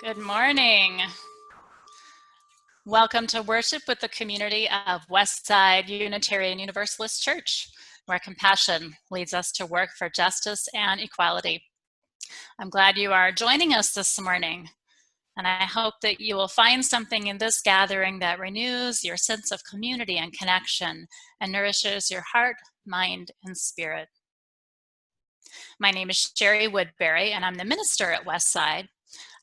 Good morning. Welcome to worship with the community of Westside Unitarian Universalist Church, where compassion leads us to work for justice and equality. I'm glad you are joining us this morning, and I hope that you will find something in this gathering that renews your sense of community and connection and nourishes your heart, mind, and spirit. My name is Shari Woodbury, and I'm the minister at Westside.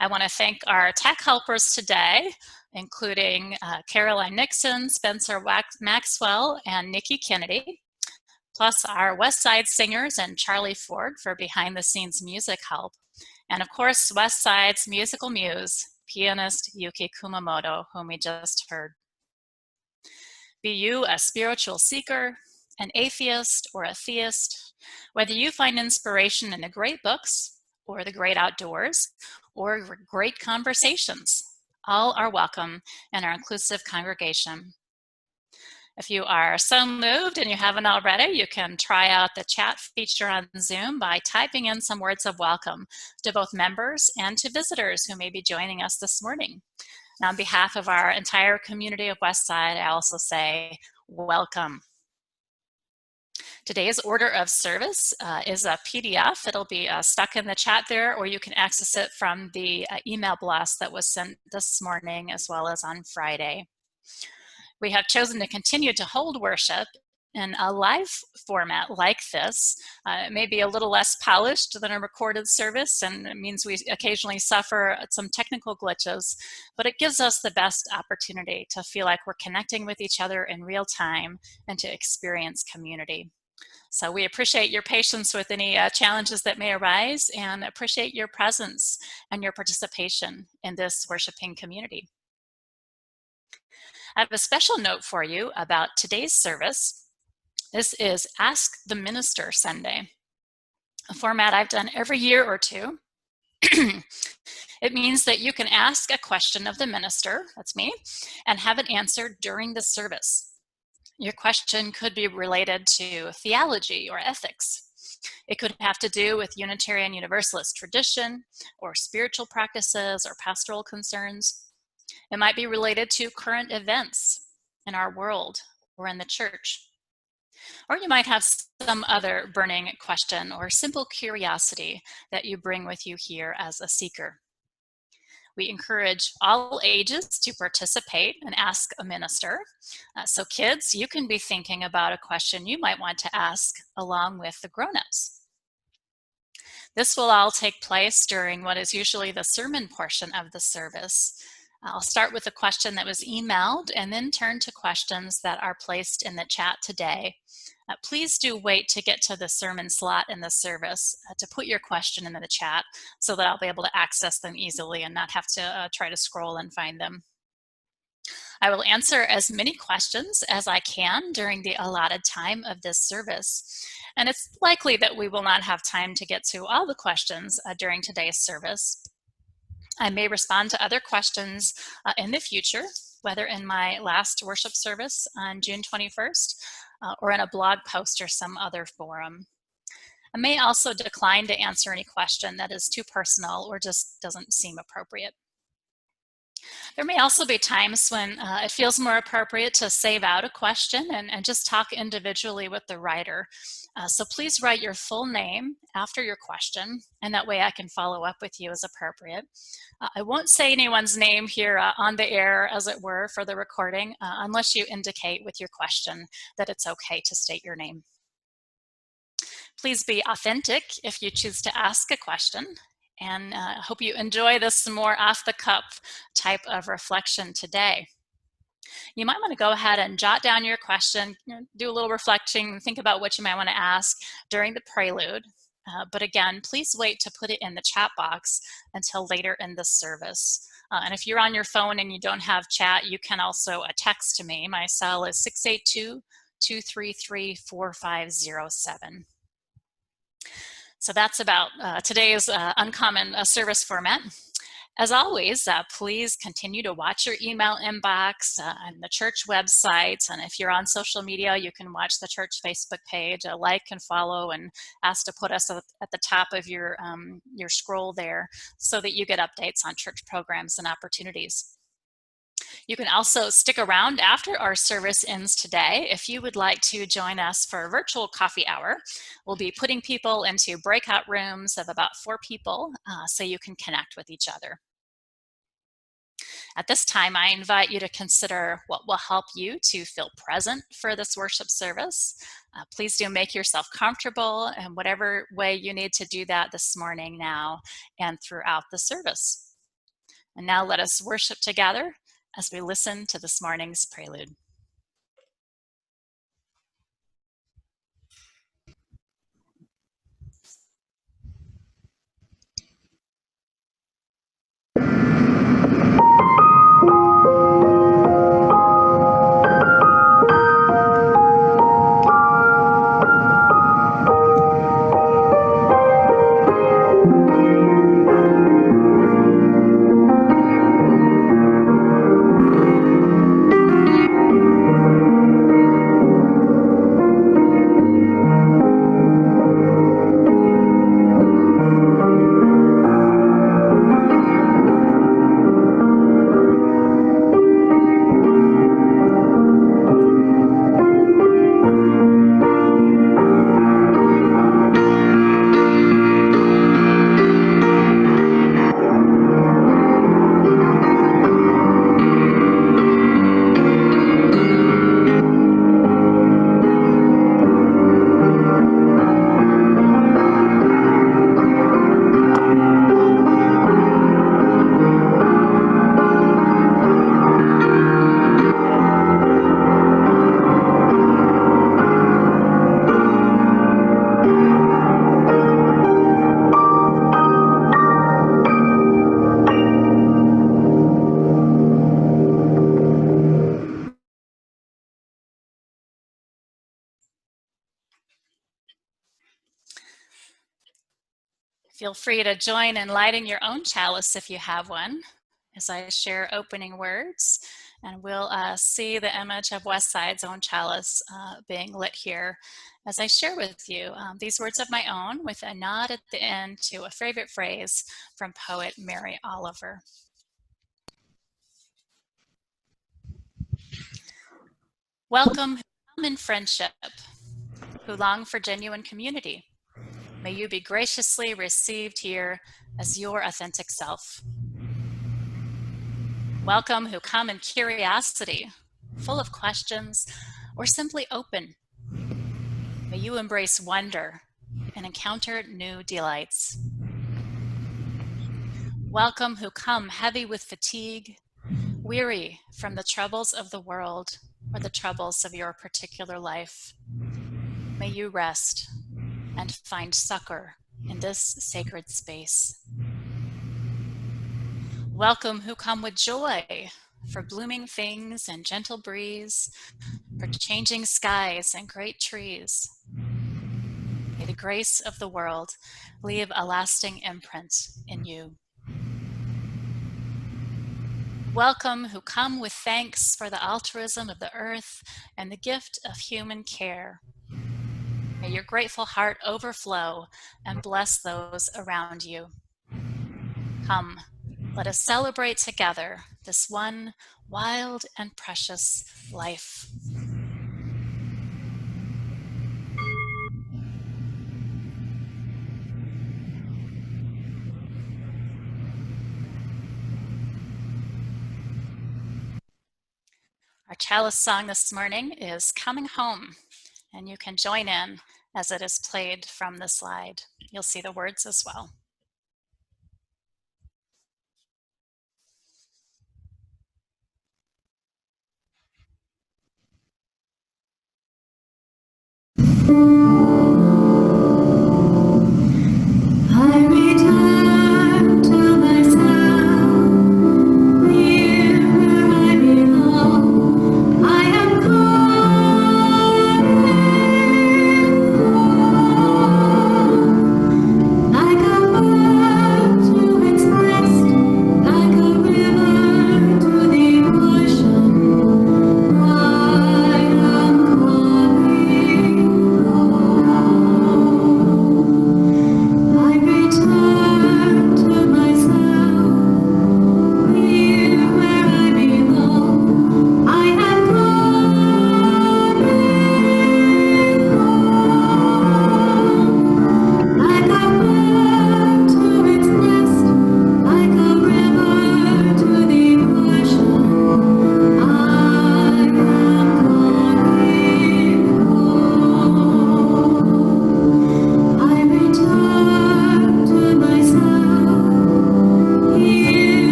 I want to thank our tech helpers today, including Caroline Nixon, Spencer Maxwell, and Nikki Kennedy, plus our Westside singers and Charlie Ford for behind-the-scenes music help, and of course, Westside's musical muse, pianist Yuki Kumamoto, whom we just heard. Be you a spiritual seeker, an atheist, or a theist, whether you find inspiration in the great books, or the great outdoors, or great conversations, all are welcome in our inclusive congregation. If you are so moved and you haven't already, you can try out the chat feature on Zoom by typing in some words of welcome to both members and to visitors who may be joining us this morning. And on behalf of our entire community of Westside, I also say welcome. Today's order of service is a PDF. It'll be stuck in the chat there, or you can access it from the email blast that was sent this morning as well as on Friday. We have chosen to continue to hold worship in a live format like this. It may be a little less polished than a recorded service, and it means we occasionally suffer some technical glitches, but it gives us the best opportunity to feel like we're connecting with each other in real time and to experience community. So we appreciate your patience with any challenges that may arise and appreciate your presence and your participation in this worshiping community. I have a special note for you about today's service. This is Ask the Minister Sunday, a format I've done every year or two. It means that you can ask a question of the minister, that's me, and have it answered during the service. Your question could be related to theology or ethics. It could have to do with Unitarian Universalist tradition or spiritual practices or pastoral concerns. It might be related to current events in our world or in the church. Or you might have some other burning question or simple curiosity that you bring with you here as a seeker. We encourage all ages to participate and ask a minister. So kids, you can be thinking about a question you might want to ask along with the grown-ups. This will all take place during what is usually the sermon portion of the service. I'll start with a question that was emailed and then turn to questions that are placed in the chat today. Please do wait to get to the sermon slot in the service to put your question into the chat so that I'll be able to access them easily and not have to try to scroll and find them. I will answer as many questions as I can during the allotted time of this service. And it's likely that we will not have time to get to all the questions during today's service. I may respond to other questions in the future, whether in my last worship service on June 21st or in a blog post or some other forum. I may also decline to answer any question that is too personal or just doesn't seem appropriate. There may also be times when it feels more appropriate to save out a question and just talk individually with the writer. So please write your full name after your question, and that way I can follow up with you as appropriate. I won't say anyone's name here on the air, as it were, for the recording, unless you indicate with your question that it's okay to state your name. Please be authentic if you choose to ask a question, and I hope you enjoy this more off-the-cuff type of reflection today. You might want to go ahead and jot down your question, do a little reflecting, think about what you might want to ask during the prelude. But again, please wait to put it in the chat box until later in the service. And if you're on your phone and you don't have chat, you can also text to me. My cell is 682-233-4507. So that's about today's uncommon service format. As always, please continue to watch your email inbox and the church website. And if you're on social media, you can watch the church Facebook page, like and follow, and ask to put us at the top of your scroll there so that you get updates on church programs and opportunities. You can also stick around after our service ends today if you would like to join us for a virtual coffee hour. We'll be putting people into breakout rooms of about 4 people so you can connect with each other. At this time, I invite you to consider what will help you to feel present for this worship service. Please do make yourself comfortable in whatever way you need to do that this morning now and throughout the service. And now let us worship together as we listen to this morning's prelude. Feel free to join in lighting your own chalice if you have one as I share opening words. And we'll see the image of Westside's own chalice being lit here as I share with you these words of my own with a nod at the end to a favorite phrase from poet Mary Oliver. Welcome who come in friendship, who long for genuine community. May you be graciously received here as your authentic self. Welcome who come in curiosity, full of questions, or simply open. May you embrace wonder and encounter new delights. Welcome who come heavy with fatigue, weary from the troubles of the world or the troubles of your particular life. May you rest and find succor in this sacred space. Welcome who come with joy for blooming things and gentle breeze, for changing skies and great trees. May the grace of the world leave a lasting imprint in you. Welcome who come with thanks for the altruism of the earth and the gift of human care. May your grateful heart overflow and bless those around you. Come, let us celebrate together this one wild and precious life. Our chalice song this morning is Coming Home, and you can join in as it is played from the slide. You'll see the words as well. I return to myself, here where I belong. I am calling home, like a bird to its nest.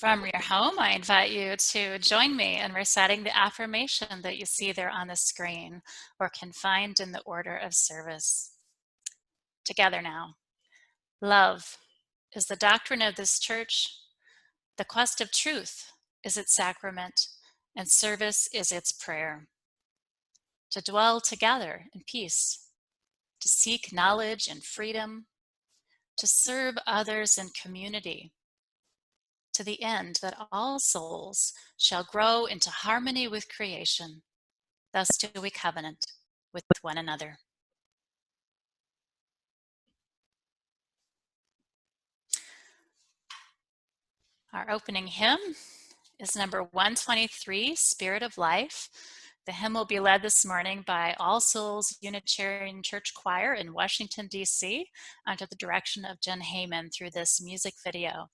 From your home, I invite you to join me in reciting the affirmation that you see there on the screen or can find in the order of service. Together now. Love is the doctrine of this church. The quest of truth is its sacrament, and service is its prayer. To dwell together in peace, to seek knowledge and freedom, to serve others in community, to the end that all souls shall grow into harmony with creation. Thus do we covenant with one another. Our opening hymn is number 123, Spirit of Life. The hymn will be led this morning by All Souls Unitarian Church Choir in Washington, D.C., under the direction of Jen Heyman through this music video.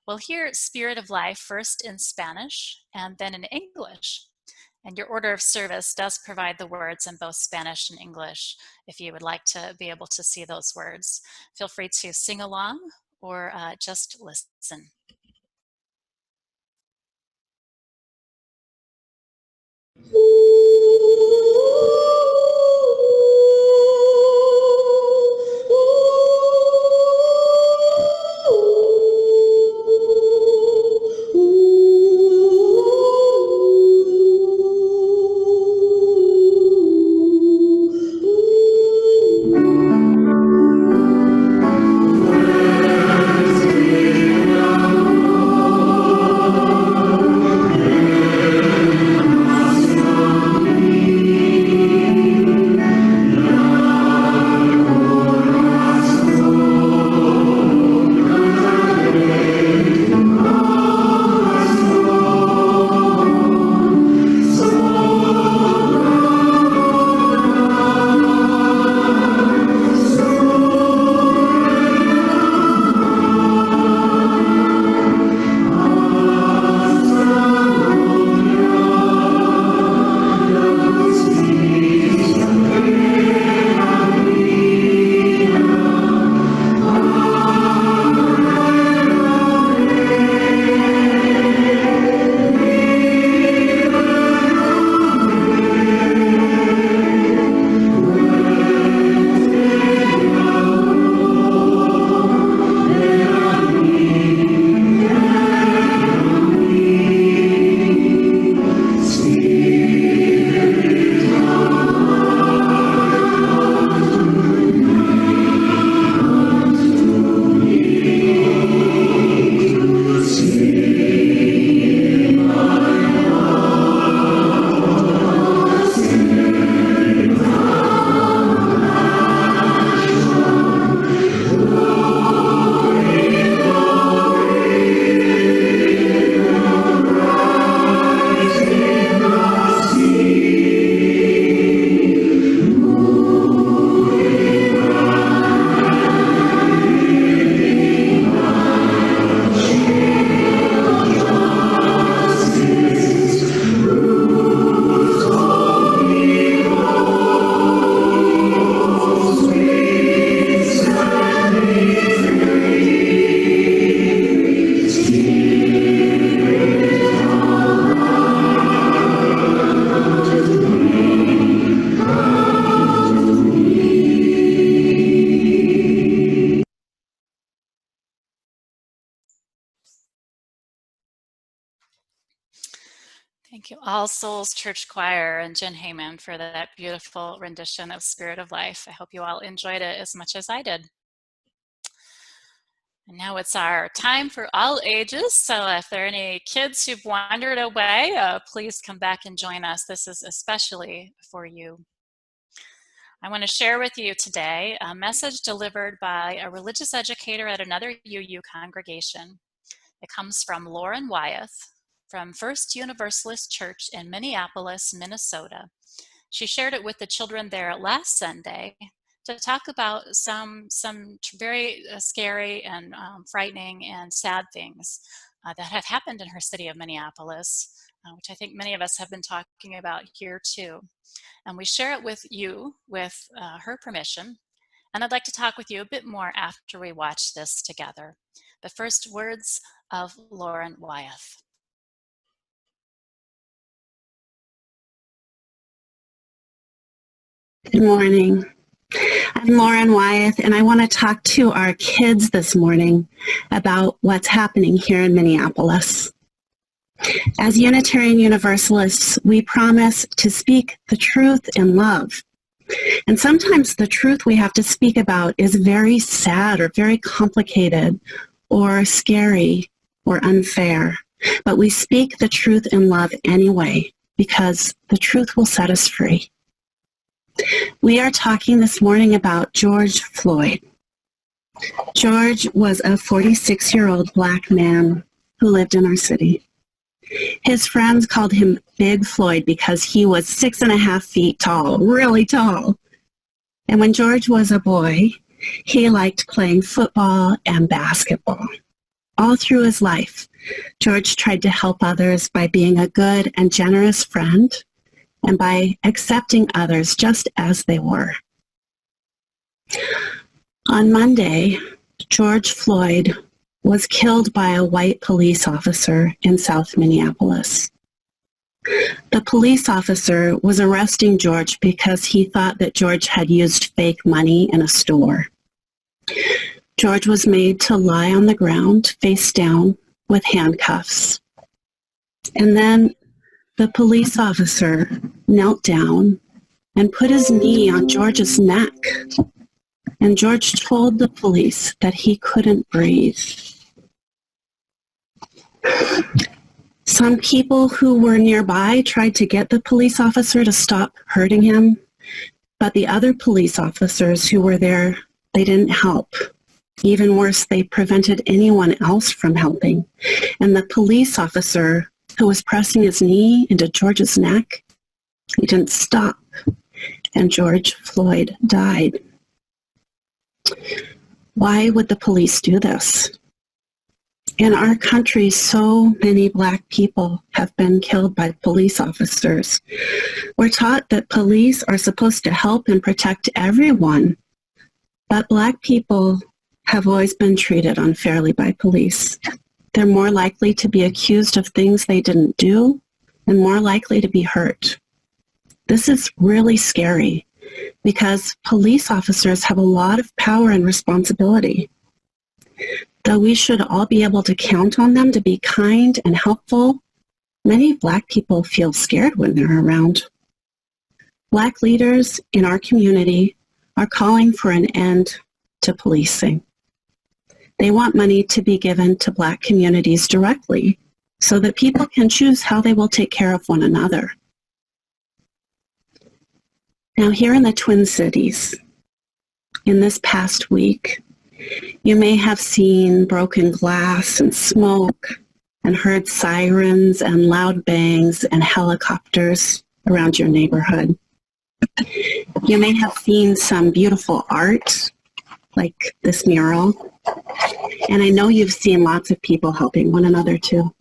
We'll hear Spirit of Life first in Spanish and then in English. And your order of service does provide the words in both Spanish and English if you would like to be able to see those words. Feel free to sing along or just listen. Thank you, All Souls Church Choir and Jen Heyman for that beautiful rendition of Spirit of Life. I hope you all enjoyed it as much as I did. And now it's our time for all ages. So if there are any kids who've wandered away, please come back and join us. This is especially for you. I want to share with you today a message delivered by a religious educator at another UU congregation. It comes from Lauren Wyeth from First Universalist Church in Minneapolis, Minnesota. She shared it with the children there last Sunday to talk about some very scary and frightening and sad things that have happened in her city of Minneapolis, which I think many of us have been talking about here too. And we share it with you with her permission. and I'd like to talk with you a bit more after we watch this together. But first, words of Lauren Wyeth. Good morning. I'm Lauren Wyeth, and I want to talk to our kids this morning about what's happening here in Minneapolis. As Unitarian Universalists, we promise to speak the truth in love. And sometimes the truth we have to speak about is very sad or very complicated or scary or unfair. But we speak the truth in love anyway, because the truth will set us free. We are talking this morning about George Floyd. George was a 46-year-old black man who lived in our city. His friends called him Big Floyd because he was 6.5 feet tall, really tall. And when George was a boy, he liked playing football and basketball. All through his life, George tried to help others by being a good and generous friend, and by accepting others just as they were. On Monday, George Floyd was killed by a white police officer in South Minneapolis. The police officer was arresting George because he thought that George had used fake money in a store. George was made to lie on the ground, face down, with handcuffs. And then the police officer knelt down and put his knee on George's neck. And George told the police that he couldn't breathe. Some people who were nearby tried to get the police officer to stop hurting him, but the other police officers who were there, they didn't help. Even worse, they prevented anyone else from helping. And the police officer who was pressing his knee into George's neck, he didn't stop, and George Floyd died. Why would the police do this? In our country, so many black people have been killed by police officers. We're taught that police are supposed to help and protect everyone, but black people have always been treated unfairly by police. They're more likely to be accused of things they didn't do and more likely to be hurt. This is really scary because police officers have a lot of power and responsibility. Though we should all be able to count on them to be kind and helpful, many black people feel scared when they're around. Black leaders in our community are calling for an end to policing. They want money to be given to black communities directly so that people can choose how they will take care of one another. Now, here in the Twin Cities, in this past week, you may have seen broken glass and smoke and heard sirens and loud bangs and helicopters around your neighborhood. You may have seen some beautiful art, like this mural. And I know you've seen lots of people helping one another too.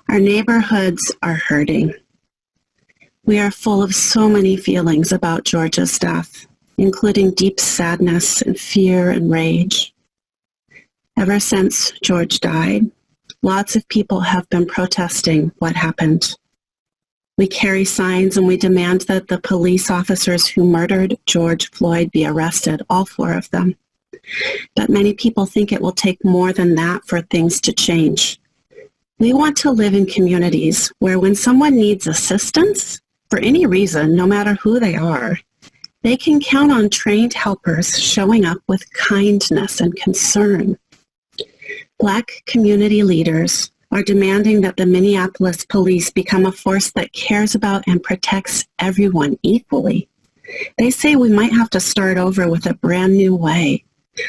Our neighborhoods are hurting. We are full of so many feelings about George's death, including deep sadness and fear and rage. Ever since George died, lots of people have been protesting what happened. We carry signs and we demand that the police officers who murdered George Floyd be arrested, all 4 of them. But many people think it will take more than that for things to change. We want to live in communities where when someone needs assistance, for any reason, no matter who they are, they can count on trained helpers showing up with kindness and concern. Black community leaders are demanding that the Minneapolis police become a force that cares about and protects everyone equally. They say we might have to start over with a brand new way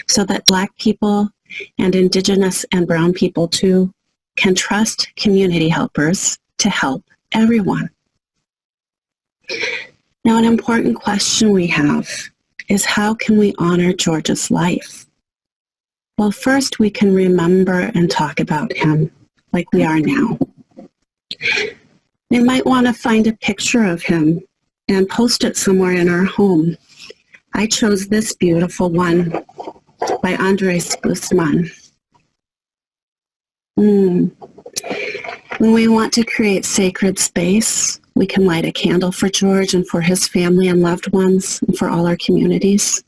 so that Black people and Indigenous and Brown people too can trust community helpers to help everyone. Now, an important question we have is how can we honor George's life? Well, first we can remember and talk about him like we are now. We might want to find a picture of him and post it somewhere in our home. I chose this beautiful one by Andres Guzman. When we want to create sacred space, we can light a candle for George and for his family and loved ones and for all our communities.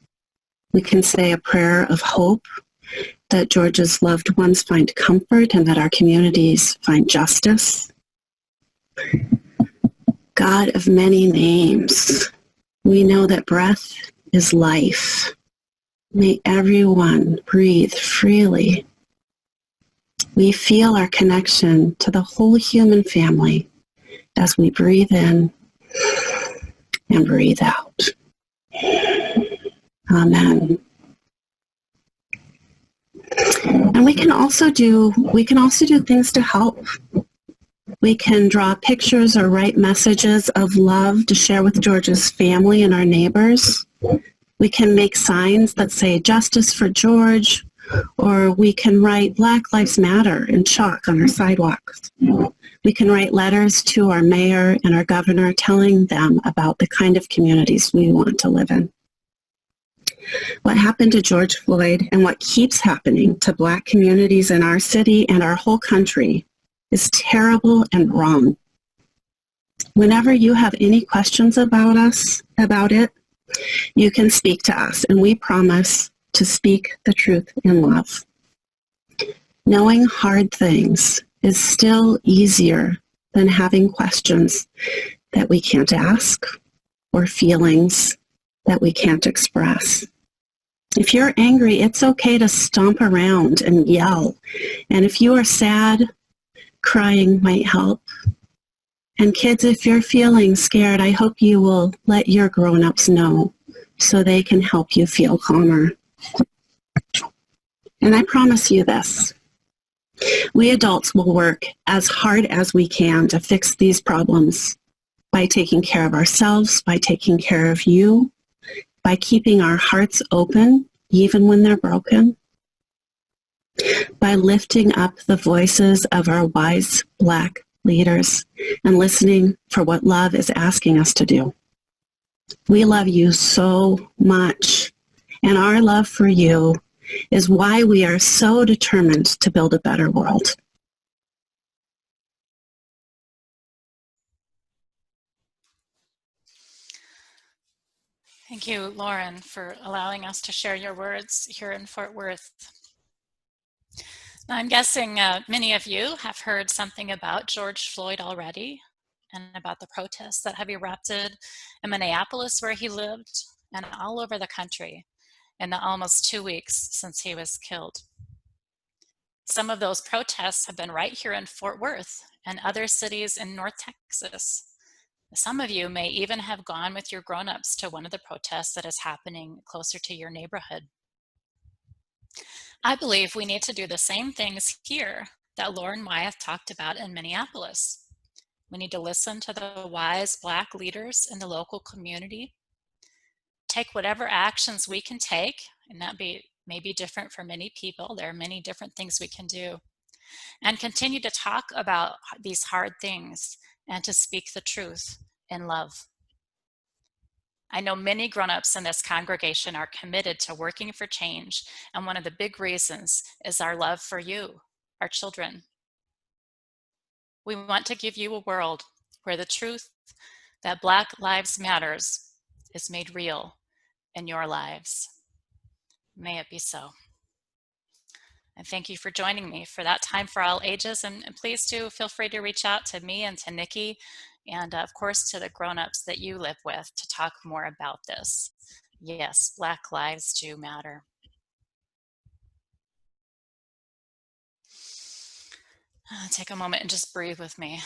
We can say a prayer of hope that George's loved ones find comfort and that our communities find justice. God of many names, we know that breath is life. May everyone breathe freely. We feel our connection to the whole human family as we breathe in and breathe out. Amen. And we can also do things to help. We can draw pictures or write messages of love to share with George's family and our neighbors. We can make signs that say justice for George, or we can write Black Lives Matter in chalk on our sidewalks. We can write letters to our mayor and our governor telling them about the kind of communities we want to live in. What happened to George Floyd and what keeps happening to Black communities in our city and our whole country is terrible and wrong. Whenever you have any questions about it, you can speak to us, and we promise to speak the truth in love. Knowing hard things is still easier than having questions that we can't ask or feelings that we can't express. If you're angry, it's okay to stomp around and yell. And if you are sad, crying might help. And kids, if you're feeling scared, I hope you will let your grown-ups know so they can help you feel calmer. And I promise you this. We adults will work as hard as we can to fix these problems by taking care of ourselves, by taking care of you, by keeping our hearts open even when they're broken, by lifting up the voices of our wise Black leaders and listening for what love is asking us to do. We love you so much, and our love for you is why we are so determined to build a better world. Thank you, Lauren, for allowing us to share your words here in Fort Worth. Now, I'm guessing many of you have heard something about George Floyd already and about the protests that have erupted in Minneapolis, where he lived, and all over the country in the almost 2 weeks since he was killed. Some of those protests have been right here in Fort Worth and other cities in North Texas. Some of you may even have gone with your grown-ups to one of the protests that is happening closer to your neighborhood. I believe we need to do the same things here that Lauren Wyeth talked about in Minneapolis. We need to listen to the wise Black leaders in the local community, take whatever actions we can take, and that may be different for many people. There are many different things we can do, and continue to talk about these hard things and to speak the truth in love. I know many grown-ups in this congregation are committed to working for change, and one of the big reasons is our love for you, our children. We want to give you a world where the truth that Black Lives Matters is made real in your lives. May it be so. And thank you for joining me for that time for all ages. And please do feel free to reach out to me and to Nikki, and of course to the grown-ups that you live with, to talk more about this. Yes, Black lives do matter. Take a moment and just breathe with me.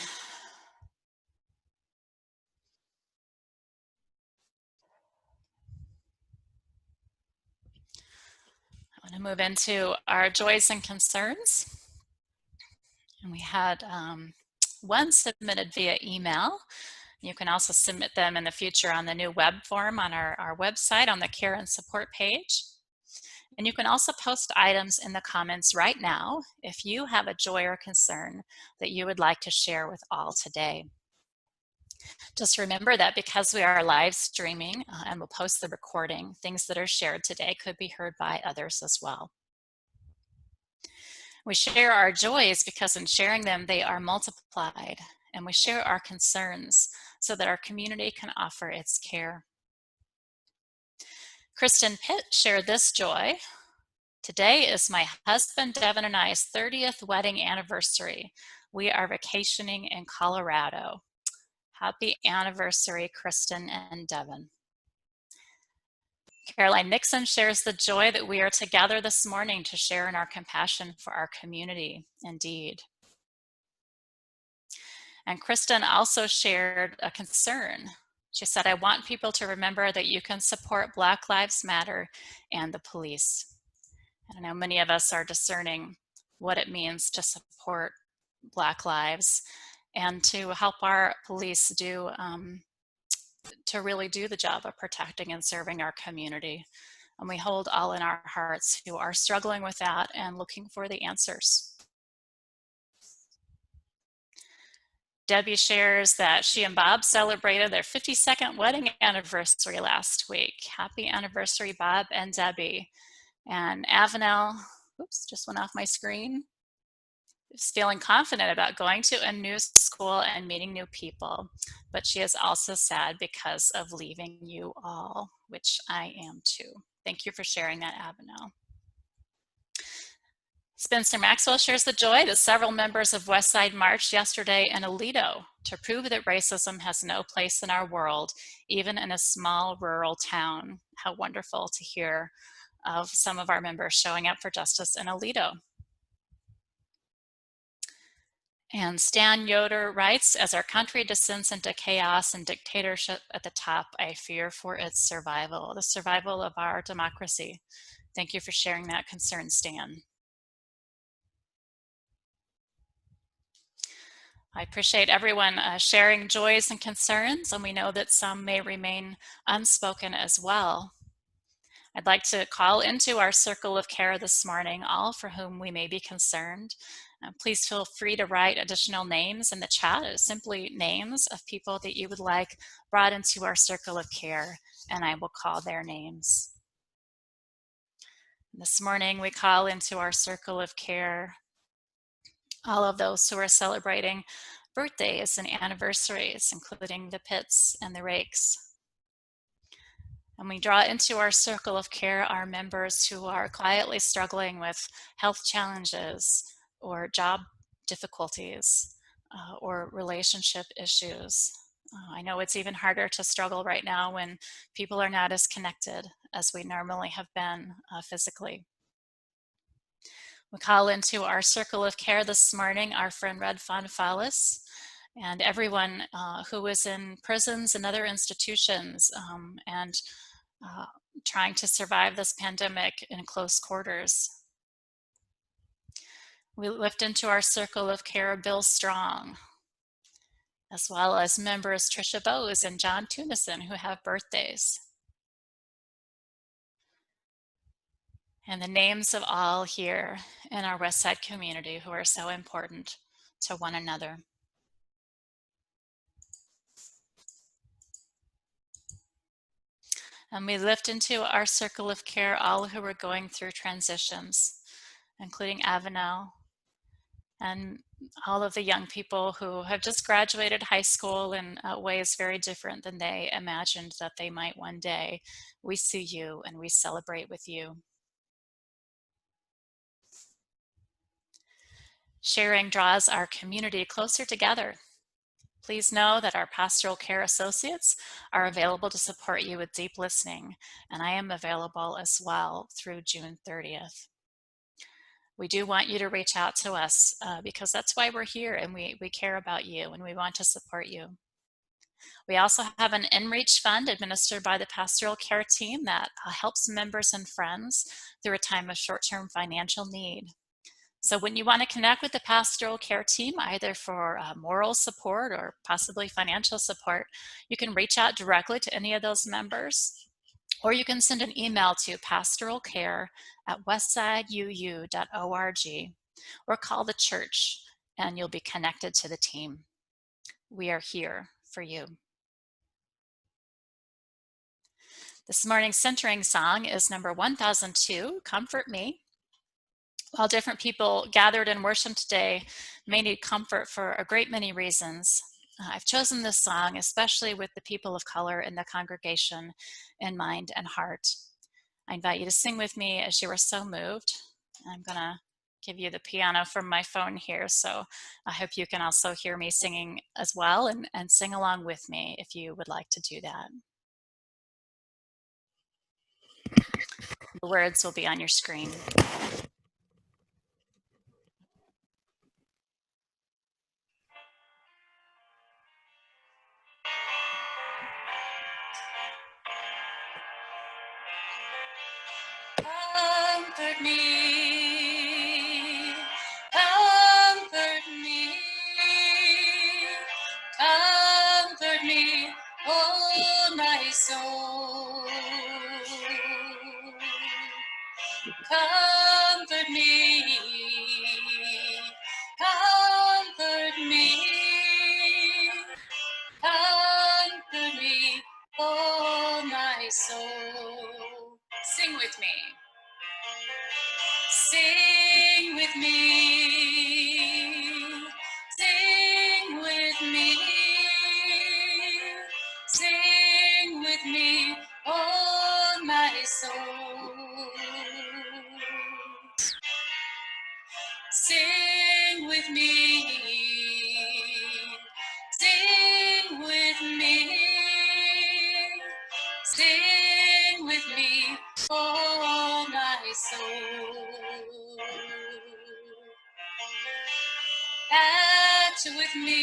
I want to move into our joys and concerns. And we had one submitted via email. You can also submit them in the future on the new web form on our website on the Care and Support page. And you can also post items in the comments right now if you have a joy or concern that you would like to share with all today. Just remember that because we are live streaming and we'll post the recording, things that are shared today could be heard by others as well. We share our joys because in sharing them, they are multiplied, and we share our concerns so that our community can offer its care. Kristen Pitt shared this joy. Today is my husband Devin and I's 30th wedding anniversary. We are vacationing in Colorado. Happy anniversary, Kristen and Devin. Caroline Nixon shares the joy that we are together this morning to share in our compassion for our community. Indeed. And Kristen also shared a concern. She said, I want people to remember that you can support Black Lives Matter and the police. And I know many of us are discerning what it means to support Black lives and to help our police to really do the job of protecting and serving our community. And we hold all in our hearts who are struggling with that and looking for the answers. Debbie shares that she and Bob celebrated their 52nd wedding anniversary last week. Happy anniversary, Bob and Debbie. And Avenel, oops, just went off my screen, is feeling confident about going to a new school and meeting new people, but she is also sad because of leaving you all, which I am too. Thank you for sharing that, Avenel. Spencer Maxwell shares the joy that several members of Westside marched yesterday in Aledo to prove that racism has no place in our world, even in a small rural town. How wonderful to hear of some of our members showing up for justice in Aledo. And Stan Yoder writes, as our country descends into chaos and dictatorship at the top, I fear for its survival, the survival of our democracy. Thank you for sharing that concern, Stan. I appreciate everyone sharing joys and concerns, and we know that some may remain unspoken as well. I'd like to call into our circle of care this morning, all for whom we may be concerned. Please feel free to write additional names in the chat, simply names of people that you would like brought into our circle of care, and I will call their names. This morning, we call into our circle of care all of those who are celebrating birthdays and anniversaries, including the Pitts and the Rakes. And we draw into our circle of care our members who are quietly struggling with health challenges or job difficulties or relationship issues. I know it's even harder to struggle right now when people are not as connected as we normally have been physically. We call into our circle of care this morning our friend Red Fonfalis and everyone who is in prisons and other institutions and trying to survive this pandemic in close quarters. We lift into our circle of care Bill Strong, as well as members Tricia Bowes and John Tunison who have birthdays. And the names of all here in our Westside community who are so important to one another. And we lift into our circle of care all who are going through transitions, including Avenel and all of the young people who have just graduated high school in ways very different than they imagined that they might one day. We see you and we celebrate with you. Sharing draws our community closer together. Please know that our pastoral care associates are available to support you with deep listening, and I am available as well through June 30th. We do want you to reach out to us because that's why we're here, and we care about you and we want to support you. We also have an InReach fund administered by the pastoral care team that helps members and friends through a time of short-term financial need. So when you want to connect with the pastoral care team, either for moral support or possibly financial support, you can reach out directly to any of those members, or you can send an email to pastoralcare@westsideuu.org, or call the church and you'll be connected to the team. We are here for you. This morning's centering song is number 1002, Comfort Me. While different people gathered in worship today may need comfort for a great many reasons, I've chosen this song especially with the people of color in the congregation in mind and heart. I invite you to sing with me as you are so moved. I'm going to give you the piano from my phone here, so I hope you can also hear me singing as well and sing along with me if you would like to do that. The words will be on your screen. Comfort me, comfort me, comfort me, oh my soul. Comfort me, comfort me, comfort me, oh my soul. Sing with me. Sing with me, sing with me, sing with me, oh my soul. Sing with me, sing with me, sing with me, oh my soul. Act with me,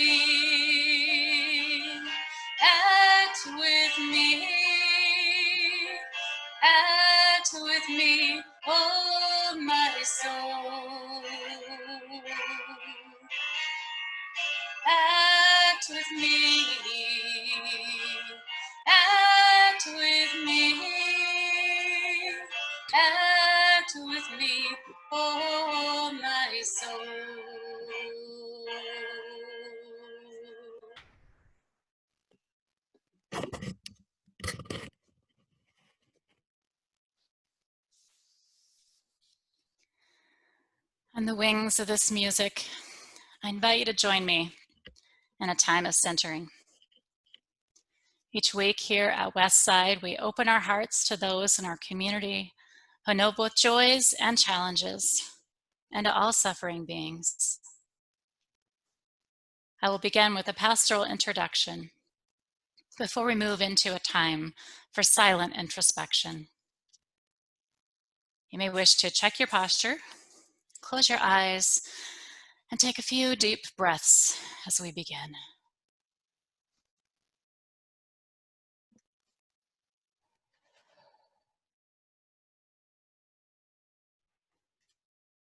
act with me, act with me, oh my soul. Act with me, act with me, act with me, oh my soul. On the wings of this music, I invite you to join me in a time of centering. Each week here at Westside, we open our hearts to those in our community who know both joys and challenges, and to all suffering beings. I will begin with a pastoral introduction before we move into a time for silent introspection. You may wish to check your posture, close your eyes, and take a few deep breaths as we begin.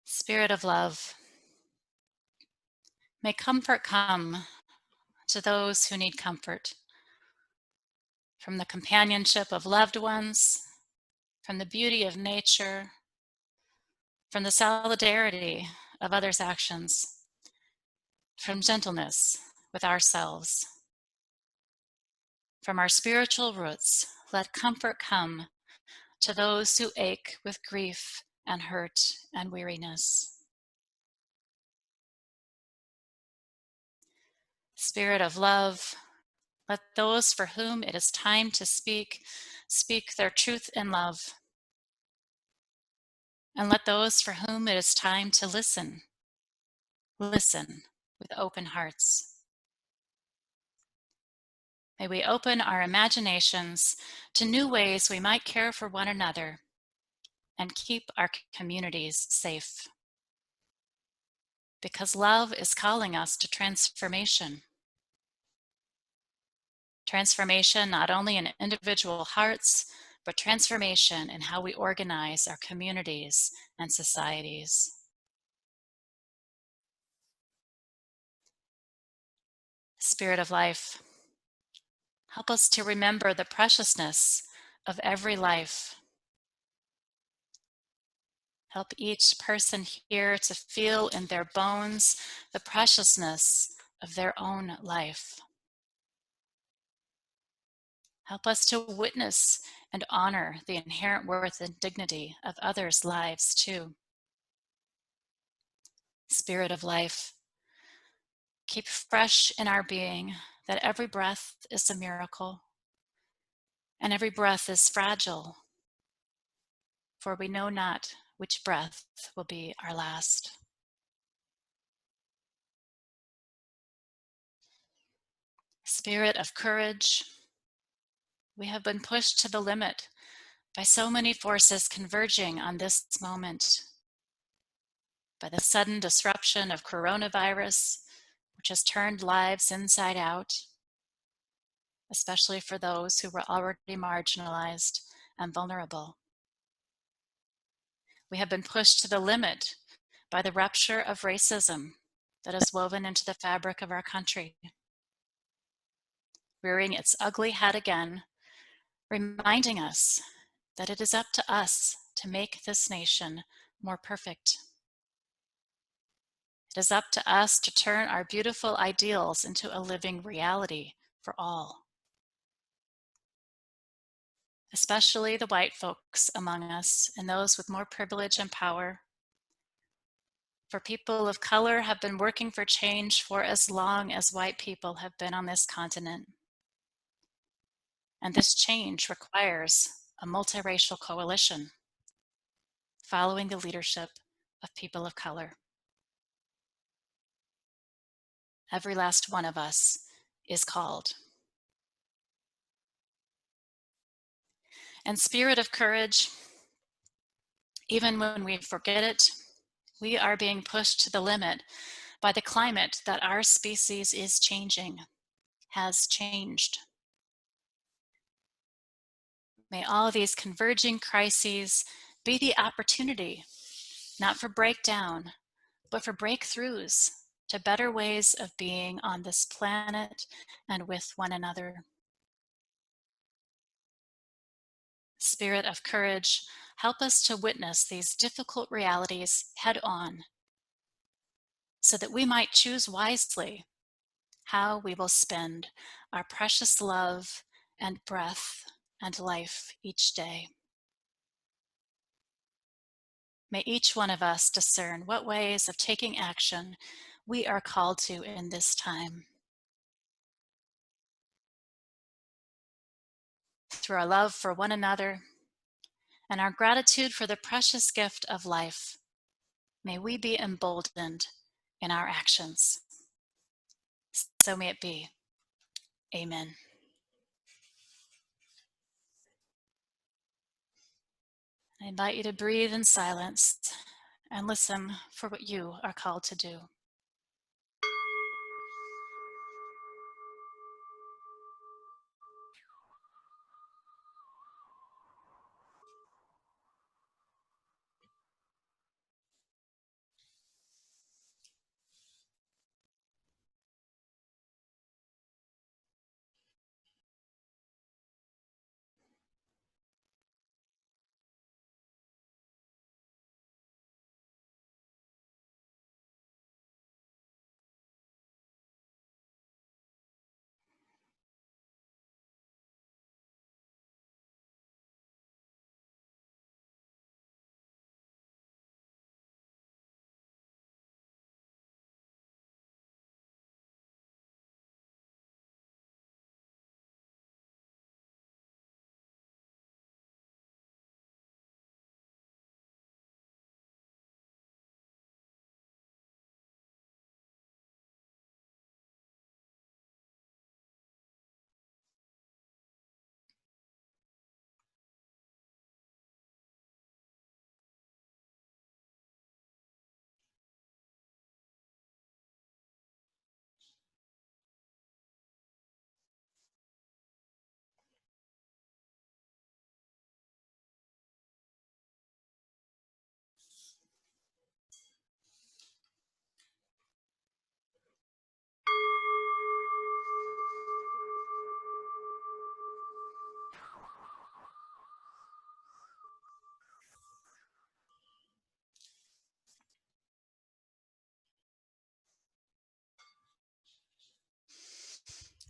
Spirit of love, may comfort come to those who need comfort, from the companionship of loved ones, from the beauty of nature, from the solidarity of others' actions, from gentleness with ourselves. From our spiritual roots, let comfort come to those who ache with grief and hurt and weariness. Spirit of love, let those for whom it is time to speak, speak their truth in love. And let those for whom it is time to listen, listen with open hearts. May we open our imaginations to new ways we might care for one another and keep our communities safe. Because love is calling us to transformation. Transformation not only in individual hearts, but transformation in how we organize our communities and societies. Spirit of life, help us to remember the preciousness of every life. Help each person here to feel in their bones the preciousness of their own life. Help us to witness and honor the inherent worth and dignity of others' lives too. Spirit of life, keep fresh in our being that every breath is a miracle and every breath is fragile, for we know not which breath will be our last. Spirit of courage, we have been pushed to the limit by so many forces converging on this moment, by the sudden disruption of coronavirus, which has turned lives inside out, especially for those who were already marginalized and vulnerable. We have been pushed to the limit by the rupture of racism that is woven into the fabric of our country, rearing its ugly head again, reminding us that it is up to us to make this nation more perfect. It is up to us to turn our beautiful ideals into a living reality for all, especially the white folks among us and those with more privilege and power. For people of color have been working for change for as long as white people have been on this continent. And this change requires a multiracial coalition following the leadership of people of color. Every last one of us is called. And spirit of courage, even when we forget it, we are being pushed to the limit by the climate that our species is changing, has changed. May all these converging crises be the opportunity, not for breakdown, but for breakthroughs to better ways of being on this planet and with one another. Spirit of courage, help us to witness these difficult realities head on, so that we might choose wisely how we will spend our precious love and breath and life each day. May each one of us discern what ways of taking action we are called to in this time. Through our love for one another and our gratitude for the precious gift of life, may we be emboldened in our actions. So may it be. Amen. I invite you to breathe in silence and listen for what you are called to do.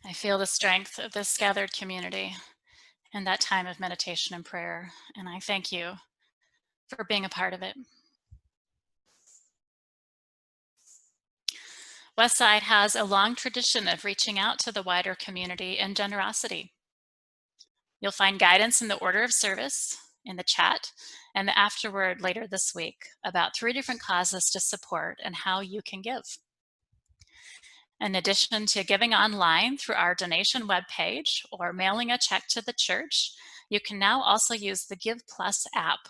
I feel the strength of this gathered community and that time of meditation and prayer. And I thank you for being a part of it. Westside has a long tradition of reaching out to the wider community in generosity. You'll find guidance in the order of service, in the chat, and the afterward later this week about 3 different causes to support and how you can give. In addition to giving online through our donation webpage or mailing a check to the church, you can now also use the Give Plus app,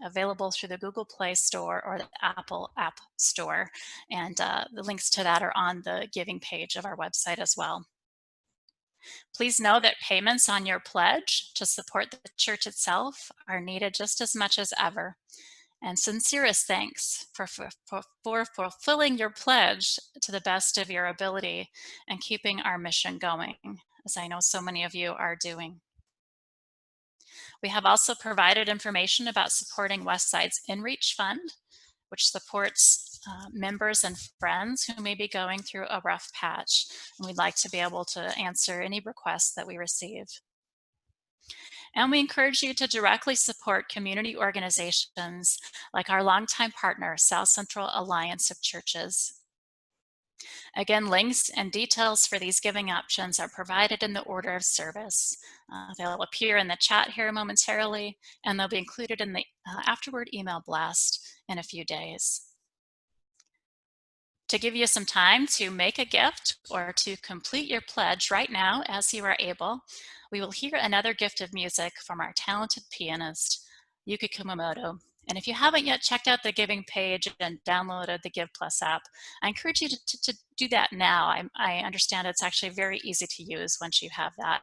available through the Google Play Store or the Apple App Store. And the links to that are on the giving page of our website as well. Please know that payments on your pledge to support the church itself are needed just as much as ever. And sincerest thanks for fulfilling your pledge to the best of your ability and keeping our mission going, as I know so many of you are doing. We have also provided information about supporting Westside's InReach Fund, which supports members and friends who may be going through a rough patch. And we'd like to be able to answer any requests that we receive. And we encourage you to directly support community organizations like our longtime partner, South Central Alliance of Churches. Again, links and details for these giving options are provided in the order of service. They'll appear in the chat here momentarily, and they'll be included in the afterward email blast in a few days. To give you some time to make a gift or to complete your pledge right now as you are able, we will hear another gift of music from our talented pianist, Yuki Kumamoto. And if you haven't yet checked out the giving page and downloaded the Give Plus app, I encourage you to do that now. I understand it's actually very easy to use once you have that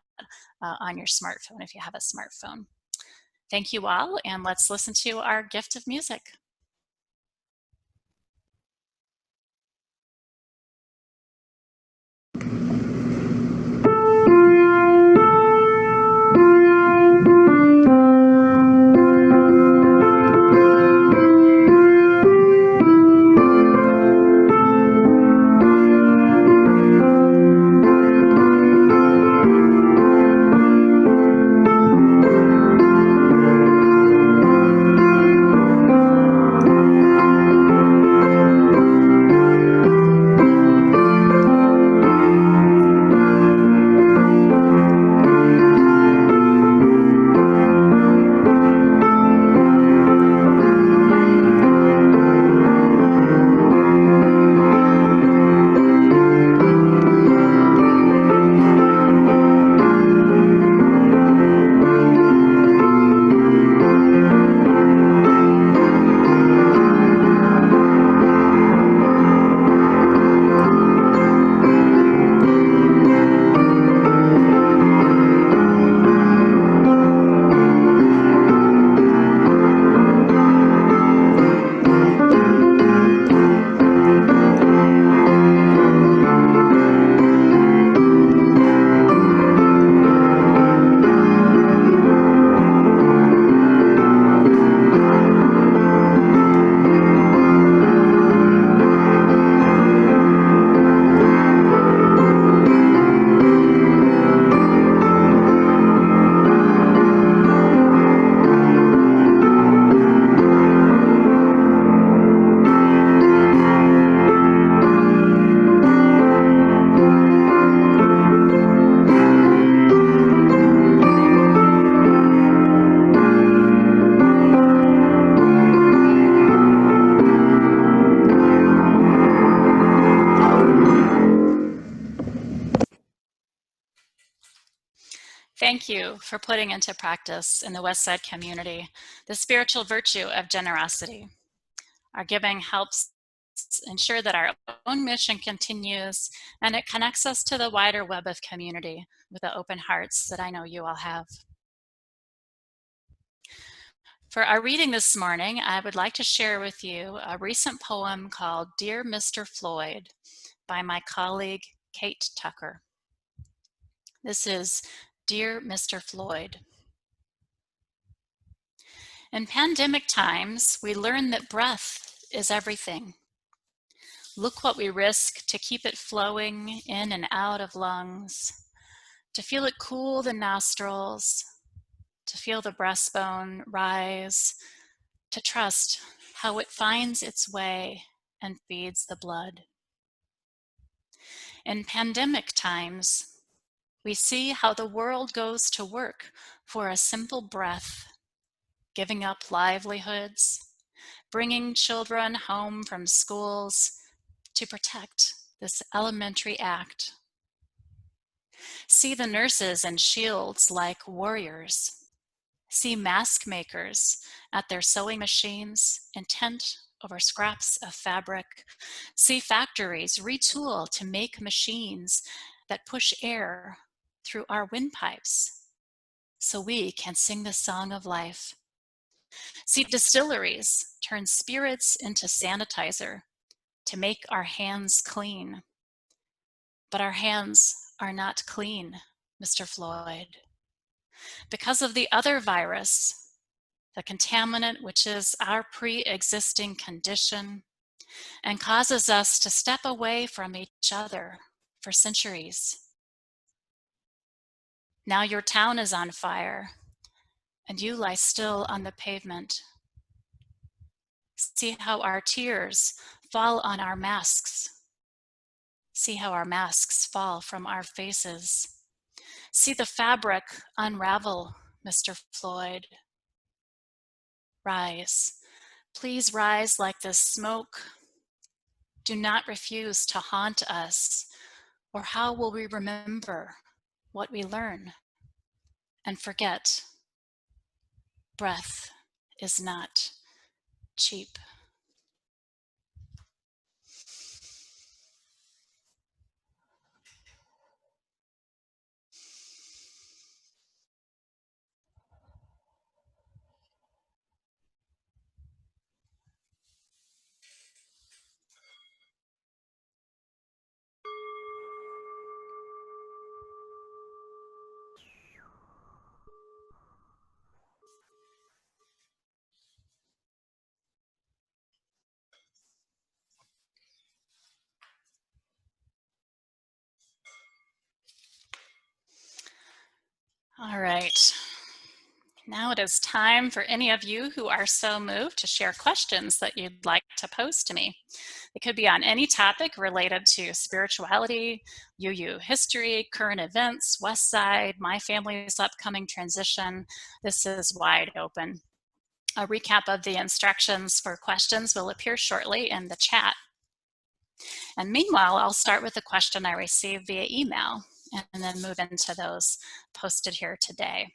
on your smartphone, if you have a smartphone. Thank you all, and let's listen to our gift of music. Thank you for putting into practice in the Westside community the spiritual virtue of generosity. Our giving helps ensure that our own mission continues, and it connects us to the wider web of community with the open hearts that I know you all have. For our reading this morning, I would like to share with you a recent poem called Dear Mr. Floyd by my colleague, Kate Tucker. This is Dear Mr. Floyd. In pandemic times, we learn that breath is everything. Look what we risk to keep it flowing in and out of lungs, to feel it cool the nostrils, to feel the breastbone rise, to trust how it finds its way and feeds the blood. In pandemic times, we see how the world goes to work for a simple breath, giving up livelihoods, bringing children home from schools to protect this elementary act. See the nurses in shields like warriors. See mask makers at their sewing machines, intent over scraps of fabric. See factories retool to make machines that push air through our windpipes so we can sing the song of life. See distilleries turn spirits into sanitizer to make our hands clean. But our hands are not clean, Mr. Floyd, because of the other virus, the contaminant, which is our pre-existing condition and causes us to step away from each other for centuries. Now your town is on fire and you lie still on the pavement. See how our tears fall on our masks. See how our masks fall from our faces. See the fabric unravel, Mr. Floyd. Rise. Please rise like this smoke. Do not refuse to haunt us, or how will we remember what we learn and forget? Breath is not cheap. All right. Now it is time for any of you who are so moved to share questions that you'd like to pose to me. It could be on any topic related to spirituality, UU history, current events, West Side, my family's upcoming transition. This is wide open. A recap of the instructions for questions will appear shortly in the chat. And meanwhile, I'll start with the question I received via email and then move into those posted here today.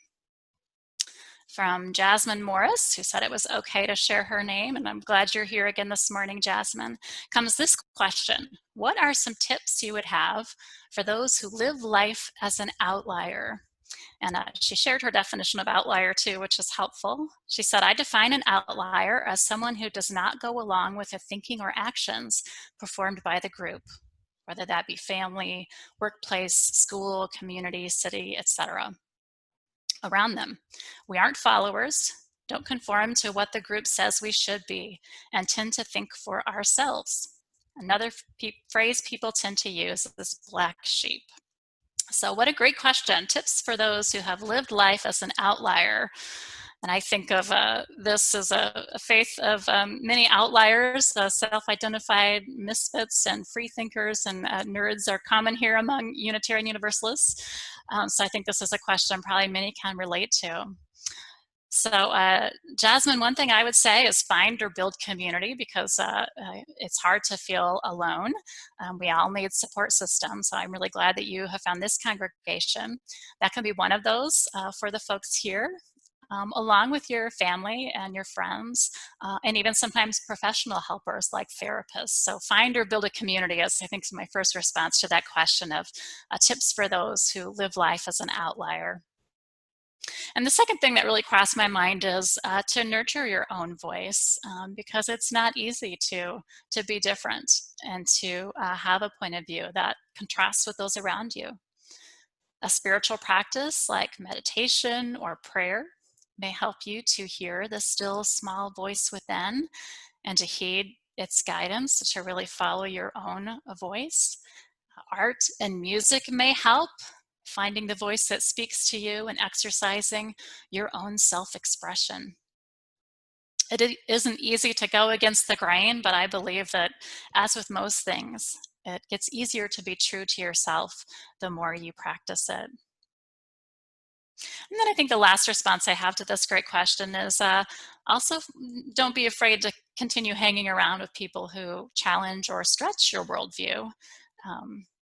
From Jasmine Morris, who said it was okay to share her name, and I'm glad you're here again this morning, Jasmine, comes this question. What are some tips you would have for those who live life as an outlier? And she shared her definition of outlier too, which is helpful. She said, I define an outlier as someone who does not go along with the thinking or actions performed by the group, whether that be family, workplace, school, community, city, etc. around them. We aren't followers, don't conform to what the group says we should be, and tend to think for ourselves. Another phrase people tend to use is black sheep. So what a great question. Tips for those who have lived life as an outlier. And I think of this as a faith of many outliers, self-identified misfits and free thinkers and nerds are common here among Unitarian Universalists. So I think this is a question probably many can relate to. So Jasmine, one thing I would say is find or build community because it's hard to feel alone. We all need support systems. So I'm really glad that you have found this congregation. That can be one of those for the folks here. Along with your family and your friends, and even sometimes professional helpers like therapists. So find or build a community is, I think, my first response to that question of tips for those who live life as an outlier. And the second thing that really crossed my mind is to nurture your own voice because it's not easy to be different and to have a point of view that contrasts with those around you. A spiritual practice like meditation or prayer may help you to hear the still small voice within and to heed its guidance, to really follow your own voice. Art and music may help. finding the voice that speaks to you and exercising your own self-expression. It isn't easy to go against the grain, but I believe that, as with most things, it gets easier to be true to yourself the more you practice it. And then I think the last response I have to this great question is also don't be afraid to continue hanging around with people who challenge or stretch your worldview.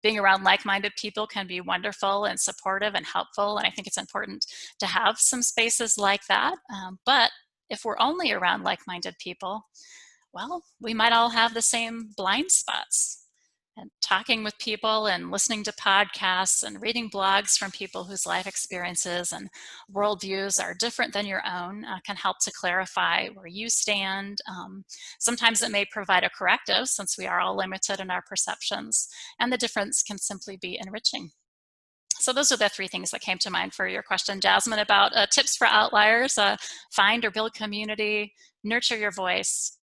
Being around like-minded people can be wonderful and supportive and helpful, and I think it's important to have some spaces like that. But if we're only around like-minded people, well, we might all have the same blind spots. And talking with people and listening to podcasts and reading blogs from people whose life experiences and worldviews are different than your own can help to clarify where you stand. Sometimes it may provide a corrective, since we are all limited in our perceptions, and the difference can simply be enriching. So those are the three things that came to mind for your question, Jasmine, about tips for outliers. Find or build community, nurture your voice,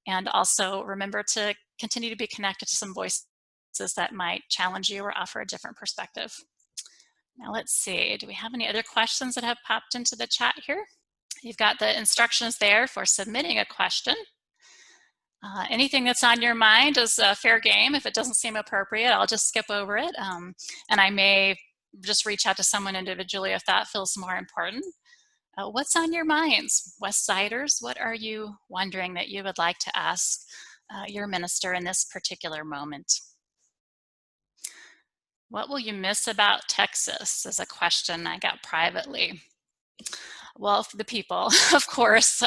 and also remember to continue to be connected to some voices that might challenge you or offer a different perspective. Now let's see, do we have any other questions that have popped into the chat here? You've got the instructions there for submitting a question. Anything that's on your mind is fair game. If it doesn't seem appropriate, I'll just skip over it. And I may just reach out to someone individually if that feels more important. What's on your minds, West Siders? What are you wondering that you would like to ask your minister in this particular moment? What will you miss about Texas is a question I got privately. Well, the people, of course,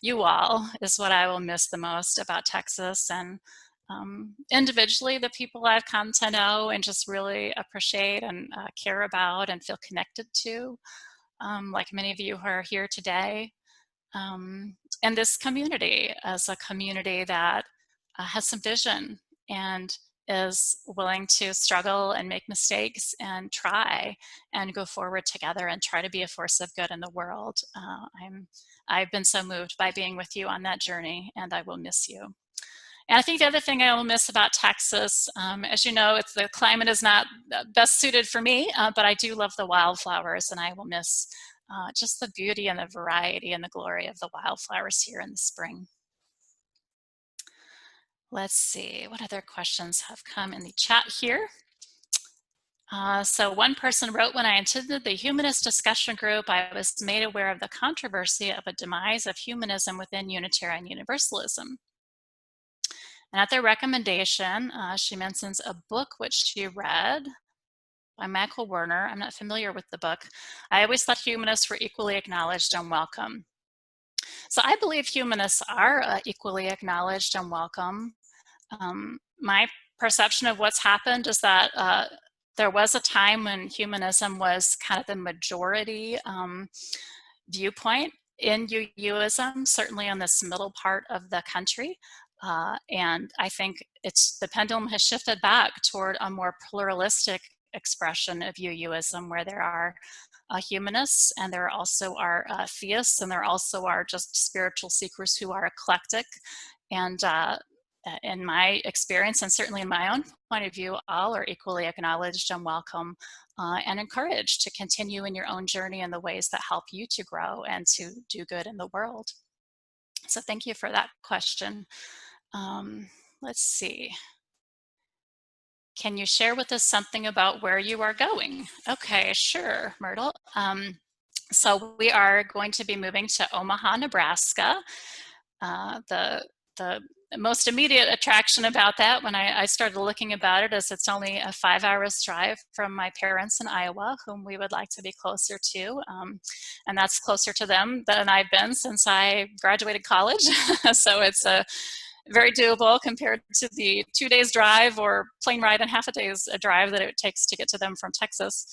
you all is what I will miss the most about Texas. And individually, the people I've come to know and just really appreciate and care about and feel connected to. Like many of you who are here today, and this community as a community that has some vision and is willing to struggle and make mistakes and try and go forward together and try to be a force of good in the world. I've been so moved by being with you on that journey, and I will miss you. And I think the other thing I will miss about Texas, as you know, the climate is not best suited for me, but I do love the wildflowers, and I will miss just the beauty and the variety and the glory of the wildflowers here in the spring. Let's see, what other questions have come in the chat here? So one person wrote, when I attended the humanist discussion group, I was made aware of the controversy of a demise of humanism within Unitarian Universalism. And at their recommendation, she mentions a book which she read by Michael Werner. I'm not familiar with the book. I always thought humanists were equally acknowledged and welcome. So I believe humanists are equally acknowledged and welcome. My perception of what's happened is that there was a time when humanism was kind of the majority viewpoint in UUism, certainly in this middle part of the country. And I think the pendulum has shifted back toward a more pluralistic expression of UUism, where there are humanists, and there also are theists, and there also are just spiritual seekers who are eclectic. And in my experience, and certainly in my own point of view, all are equally acknowledged and welcome and encouraged to continue in your own journey in the ways that help you to grow and to do good in the world. So thank you for that question. Let's see. Can you share with us something about where you are going? Okay, sure, Myrtle. So we are going to be moving to Omaha, Nebraska. The most immediate attraction about that, when I started looking about it, is it's only a 5 hours drive from my parents in Iowa, whom we would like to be closer to. And that's closer to them than I've been since I graduated college. So it's very doable compared to the 2 days drive or plane ride and half a day's drive that it takes to get to them from Texas.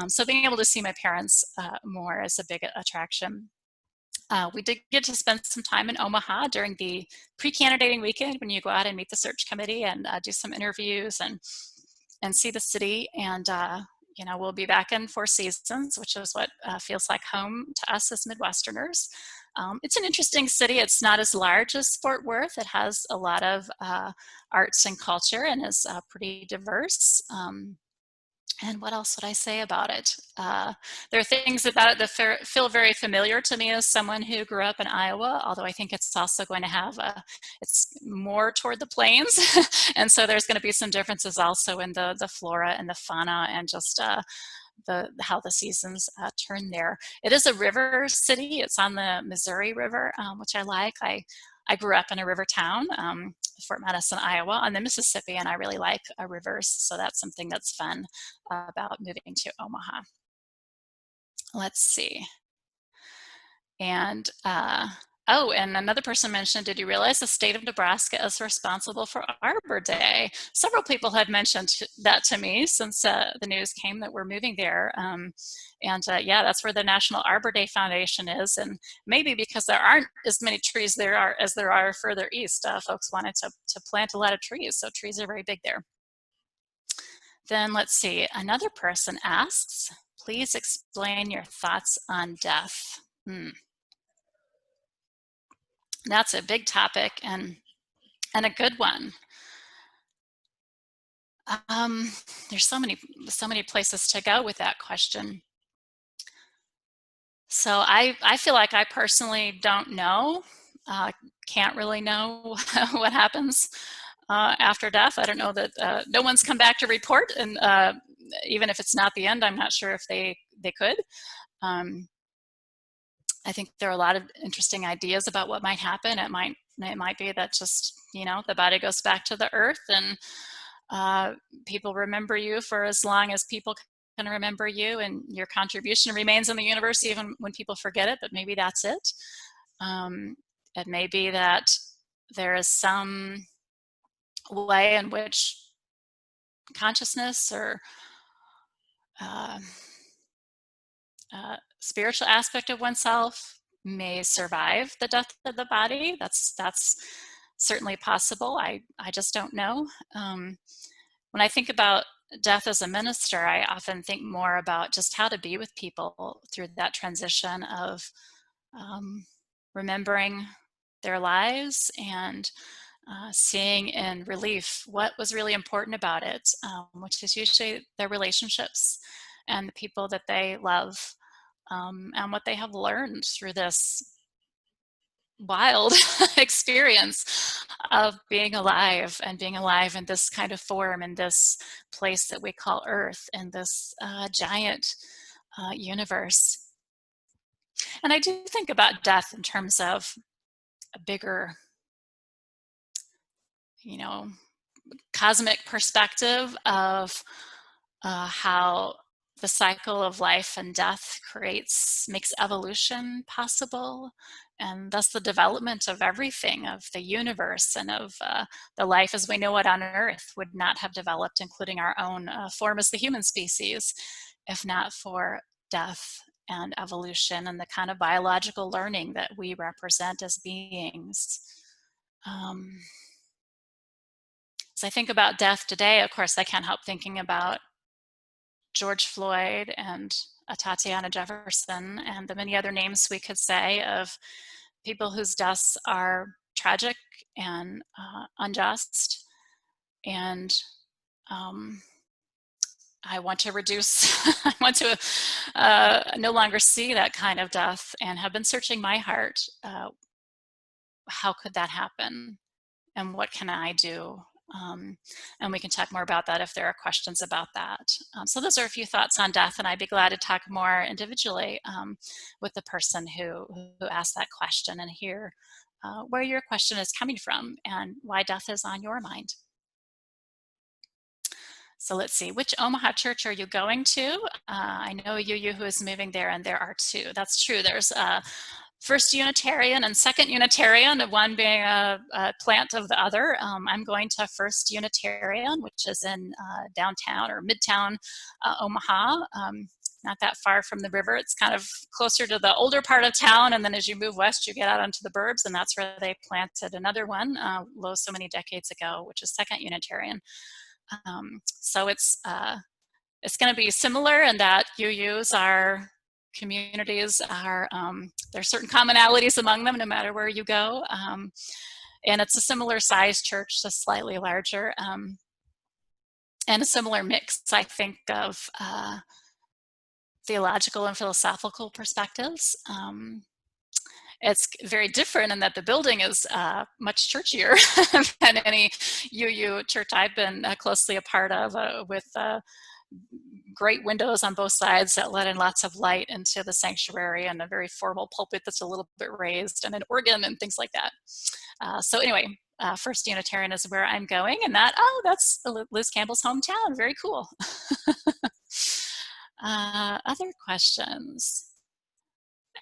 So being able to see my parents more is a big attraction. We did get to spend some time in Omaha during the pre-candidating weekend, when you go out and meet the search committee and do some interviews and see the city. And we'll be back in Four Seasons, which is what feels like home to us as Midwesterners. It's an interesting city. It's not as large as Fort Worth. It has a lot of arts and culture and is pretty diverse. And what else would I say about it? There are things about it that feel very familiar to me as someone who grew up in Iowa, although I think it's also going to have it's more toward the plains. And so there's going to be some differences also in the flora and the fauna and just how the seasons turn there. It is a river city. It's on the Missouri River, which I like. I grew up in a river town, Fort Madison, Iowa, on the Mississippi, and I really like rivers, so that's something that's fun about moving to Omaha. Let's see. And oh, and another person mentioned, did you realize the state of Nebraska is responsible for Arbor Day? Several people had mentioned that to me since the news came that we're moving there. Yeah, that's where the National Arbor Day Foundation is. And maybe because there aren't as many trees there as there are further east, folks wanted to plant a lot of trees. So trees are very big there. Then let's see, another person asks, please explain your thoughts on death. That's a big topic and a good one. There's so many places to go with that question. So I feel like I personally don't know, can't really know what happens after death. I don't know that no one's come back to report, and even if it's not the end, I'm not sure if they could. I think there are a lot of interesting ideas about what might happen. It might be that just, the body goes back to the earth and people remember you for as long as people can remember you, and your contribution remains in the universe even when people forget it, but maybe that's it. It may be that there is some way in which consciousness or spiritual aspect of oneself may survive the death of the body. That's certainly possible. I just don't know. When I think about death as a minister, I often think more about just how to be with people through that transition of remembering their lives and seeing in relief what was really important about it, which is usually their relationships and the people that they love, and what they have learned through this wild experience of being alive, and being alive in this kind of form, in this place that we call Earth, in this giant universe. And I do think about death in terms of a bigger, cosmic perspective of how the cycle of life and death makes evolution possible, and thus the development of everything, of the universe, and of the life as we know it on Earth would not have developed, including our own form as the human species, if not for death and evolution and the kind of biological learning that we represent as beings. As I think about death today, of course, I can't help thinking about George Floyd and Tatiana Jefferson and the many other names we could say of people whose deaths are tragic and unjust. And I want to reduce, I want to no longer see that kind of death, and have been searching my heart. How could that happen? And what can I do? And we can talk more about that if there are questions about that. So those are a few thoughts on death, and I'd be glad to talk more individually with the person who asked that question, and hear where your question is coming from and why death is on your mind. So let's see, which Omaha church are you going to? I know you who is moving there, and there are two. That's true. There's First Unitarian and Second Unitarian, one being a plant of the other. I'm going to First Unitarian, which is in downtown or midtown Omaha, not that far from the river. It's kind of closer to the older part of town, and then as you move west, you get out onto the burbs, and that's where they planted another one so many decades ago, which is Second Unitarian. So it's it's going to be similar in that UUs are communities are, there's certain commonalities among them no matter where you go. And it's a similar size church, just slightly larger, and a similar mix, I think, of theological and philosophical perspectives. It's very different in that the building is much churchier than any UU church I've been closely a part of, with great windows on both sides that let in lots of light into the sanctuary, and a very formal pulpit that's a little bit raised, and an organ and things like that. So anyway, First Unitarian is where I'm going, and that's Liz Campbell's hometown. Very cool. Other questions?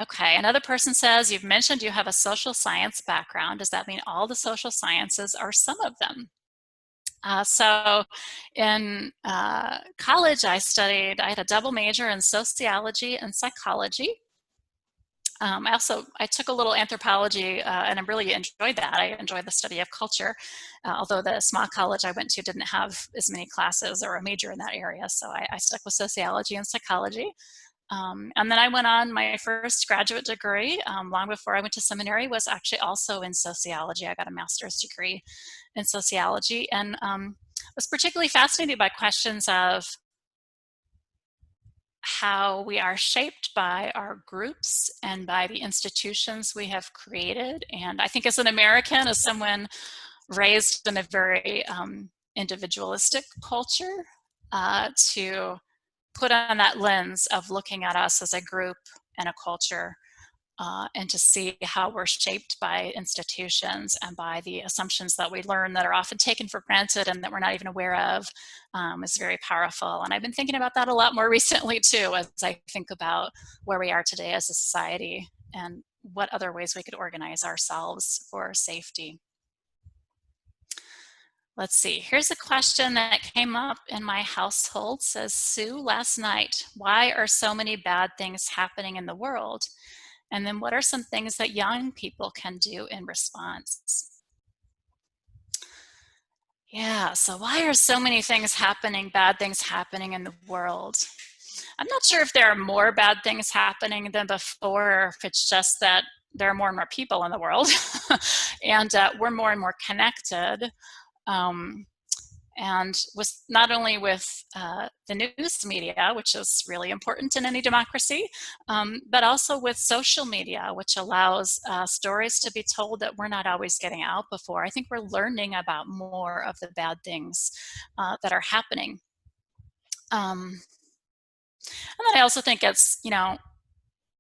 Okay, another person says, you've mentioned you have a social science background. Does that mean all the social sciences or some of them? So in college, I had a double major in sociology and psychology. I took a little anthropology, and I really enjoyed that. I enjoyed the study of culture, although the small college I went to didn't have as many classes or a major in that area. So I stuck with sociology and psychology. And then I went on my first graduate degree, long before I went to seminary, was actually also in sociology. I got a master's degree in sociology, and was particularly fascinated by questions of how we are shaped by our groups and by the institutions we have created. And I think as an American, as someone raised in a very individualistic culture, to put on that lens of looking at us as a group and a culture, and to see how we're shaped by institutions and by the assumptions that we learn that are often taken for granted and that we're not even aware of, is very powerful. And I've been thinking about that a lot more recently too, as I think about where we are today as a society and what other ways we could organize ourselves for safety. Let's see, here's a question that came up in my household. Says, Sue, last night, why are so many bad things happening in the world? And then what are some things that young people can do in response? Yeah, so why are so many things happening, bad things happening in the world? I'm not sure if there are more bad things happening than before, or if it's just that there are more and more people in the world and we're more and more connected. And with not only with the news media, which is really important in any democracy, but also with social media, which allows stories to be told that we're not always getting out before. I think we're learning about more of the bad things that are happening. And then I also think it's,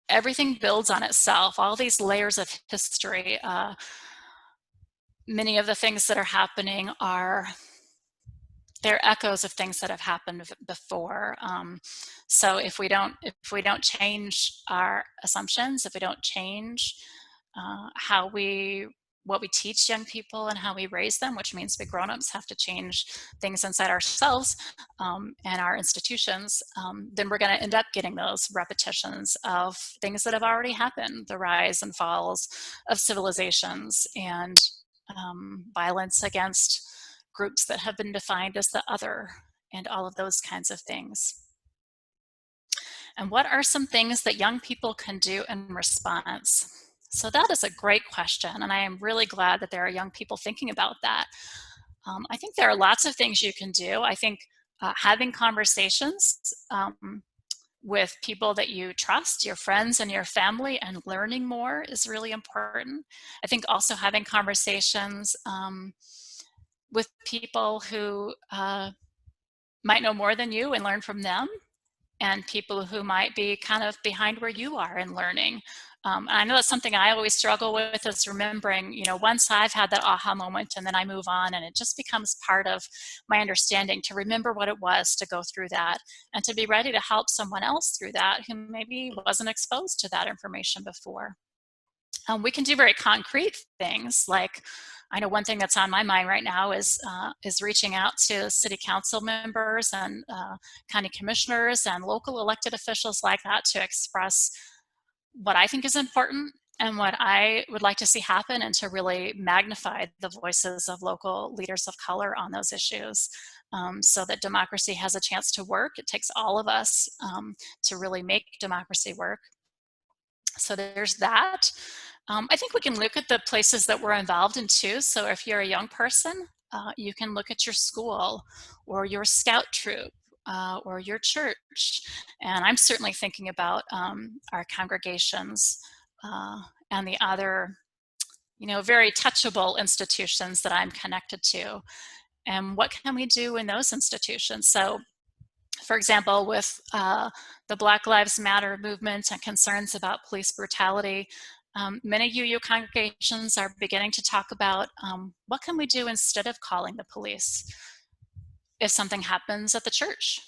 everything builds on itself, all these layers of history. Many of the things that are happening they're echoes of things that have happened before. So if we don't change our assumptions, if we don't change what we teach young people and how we raise them, which means we grown-ups have to change things inside ourselves and our institutions, then we're going to end up getting those repetitions of things that have already happened, the rise and falls of civilizations and violence against groups that have been defined as the other, and all of those kinds of things. And what are some things that young people can do in response? So that is a great question, and I am really glad that there are young people thinking about that. I think there are lots of things you can do. I think having conversations with people that you trust, your friends and your family, and learning more is really important. I think also having conversations with people who might know more than you and learn from them, and people who might be kind of behind where you are in learning. I know that's something I always struggle with, is remembering, once I've had that aha moment and then I move on, and it just becomes part of my understanding to remember what it was to go through that and to be ready to help someone else through that who maybe wasn't exposed to that information before. We can do very concrete things, like I know one thing that's on my mind right now is reaching out to city council members and county commissioners and local elected officials like that to express what I think is important and what I would like to see happen, and to really magnify the voices of local leaders of color on those issues, so that democracy has a chance to work. It takes all of us to really make democracy work. So there's that. I think we can look at the places that we're involved in too. So if you're a young person, you can look at your school or your scout troop or your church. And I'm certainly thinking about our congregations and the other, very touchable institutions that I'm connected to. And what can we do in those institutions? So for example, with the Black Lives Matter movement and concerns about police brutality, many UU congregations are beginning to talk about what can we do instead of calling the police if something happens at the church,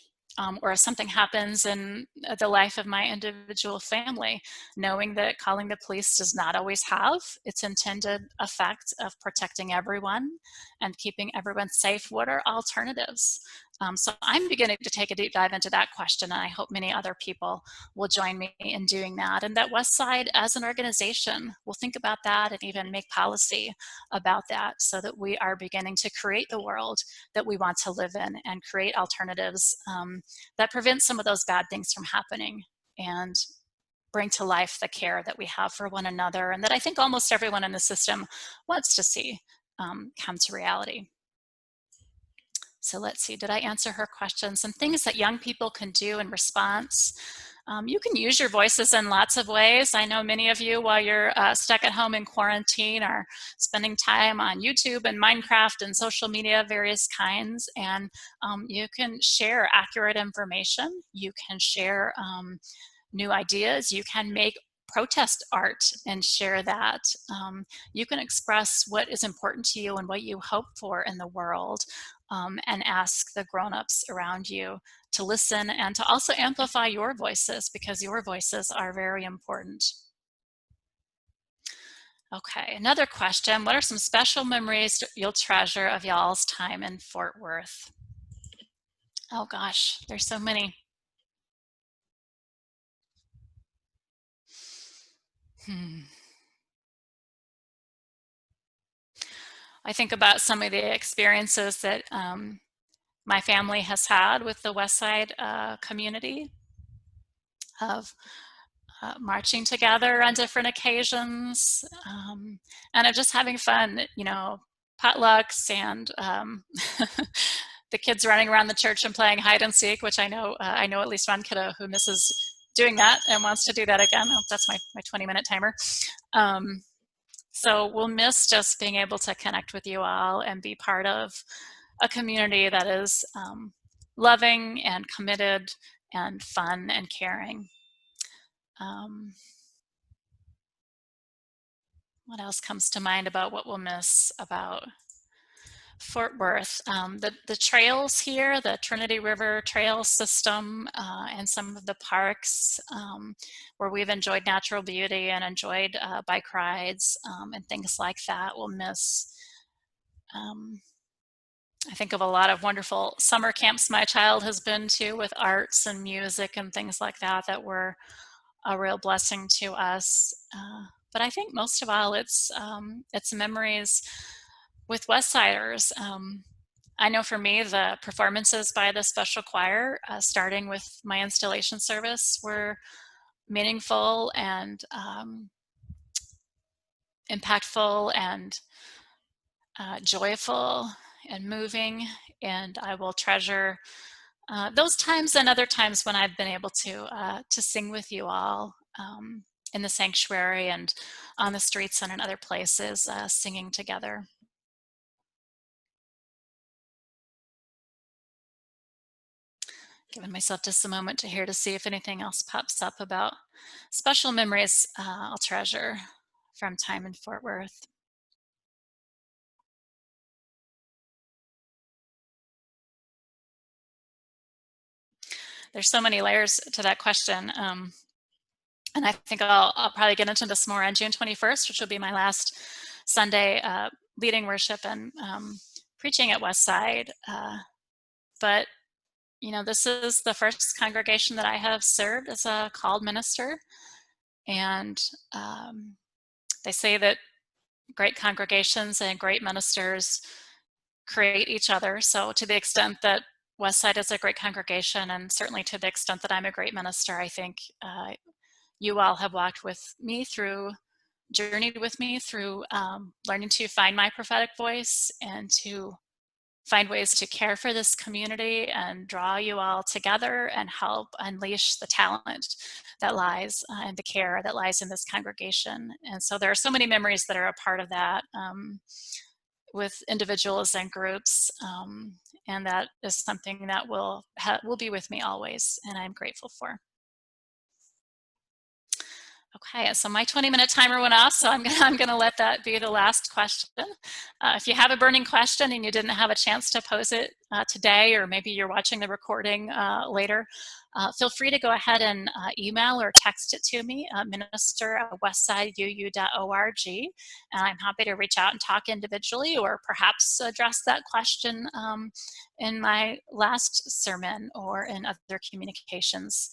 or if something happens in the life of my individual family, knowing that calling the police does not always have its intended effect of protecting everyone and keeping everyone safe. What are alternatives? So I'm beginning to take a deep dive into that question, and I hope many other people will join me in doing that. And that Westside as an organization will think about that and even make policy about that, so that we are beginning to create the world that we want to live in and create alternatives that prevent some of those bad things from happening, and bring to life the care that we have for one another, and that I think almost everyone in the system wants to see come to reality. So let's see, did I answer her question? Some things that young people can do in response. You can use your voices in lots of ways. I know many of you, while you're stuck at home in quarantine, are spending time on YouTube and Minecraft and social media of various kinds. And you can share accurate information. You can share new ideas. You can make protest art and share that. You can express what is important to you and what you hope for in the world, and ask the grown-ups around you to listen and to also amplify your voices, because your voices are very important. Okay, another question. What are some special memories you'll treasure of y'all's time in Fort Worth? Oh gosh, there's so many. I think about some of the experiences that my family has had with the Westside community, of marching together on different occasions, and of just having fun, potlucks, and the kids running around the church and playing hide and seek, which I know at least one kiddo who misses doing that and wants to do that again. Oh, that's my 20-minute timer. So we'll miss just being able to connect with you all and be part of a community that is loving and committed and fun and caring. What else comes to mind about what we'll miss about Fort Worth? The trails here, the Trinity River Trail System, and some of the parks where we've enjoyed natural beauty and enjoyed bike rides and things like that, we'll miss. I think of a lot of wonderful summer camps my child has been to with arts and music and things like that were a real blessing to us. But I think most of all, it's memories with Westsiders. I know for me, the performances by the special choir, starting with my installation service, were meaningful and impactful and joyful and moving. And I will treasure those times and other times when I've been able to sing with you all in the sanctuary and on the streets and in other places, singing together. Giving myself just a moment to see if anything else pops up about special memories I'll treasure from time in Fort Worth. There's so many layers to that question. And I think I'll probably get into this more on June 21st, which will be my last Sunday leading worship and preaching at Westside. But this is the first congregation that I have served as a called minister. And They say that great congregations and great ministers create each other. So to the extent that Westside is a great congregation, and certainly to the extent that I'm a great minister, I think you all have walked with me through, journeyed with me through learning to find my prophetic voice and to find ways to care for this community and draw you all together and help unleash the talent that lies and the care that lies in this congregation. And so there are so many memories that are a part of that with individuals and groups. And that is something that will be with me always, and I'm grateful for. Okay, so my 20-minute timer went off, so I'm gonna let that be the last question. If you have a burning question and you didn't have a chance to pose it today, or maybe you're watching the recording later, feel free to go ahead and email or text it to me, minister@westsideu.org, and I'm happy to reach out and talk individually, or perhaps address that question in my last sermon or in other communications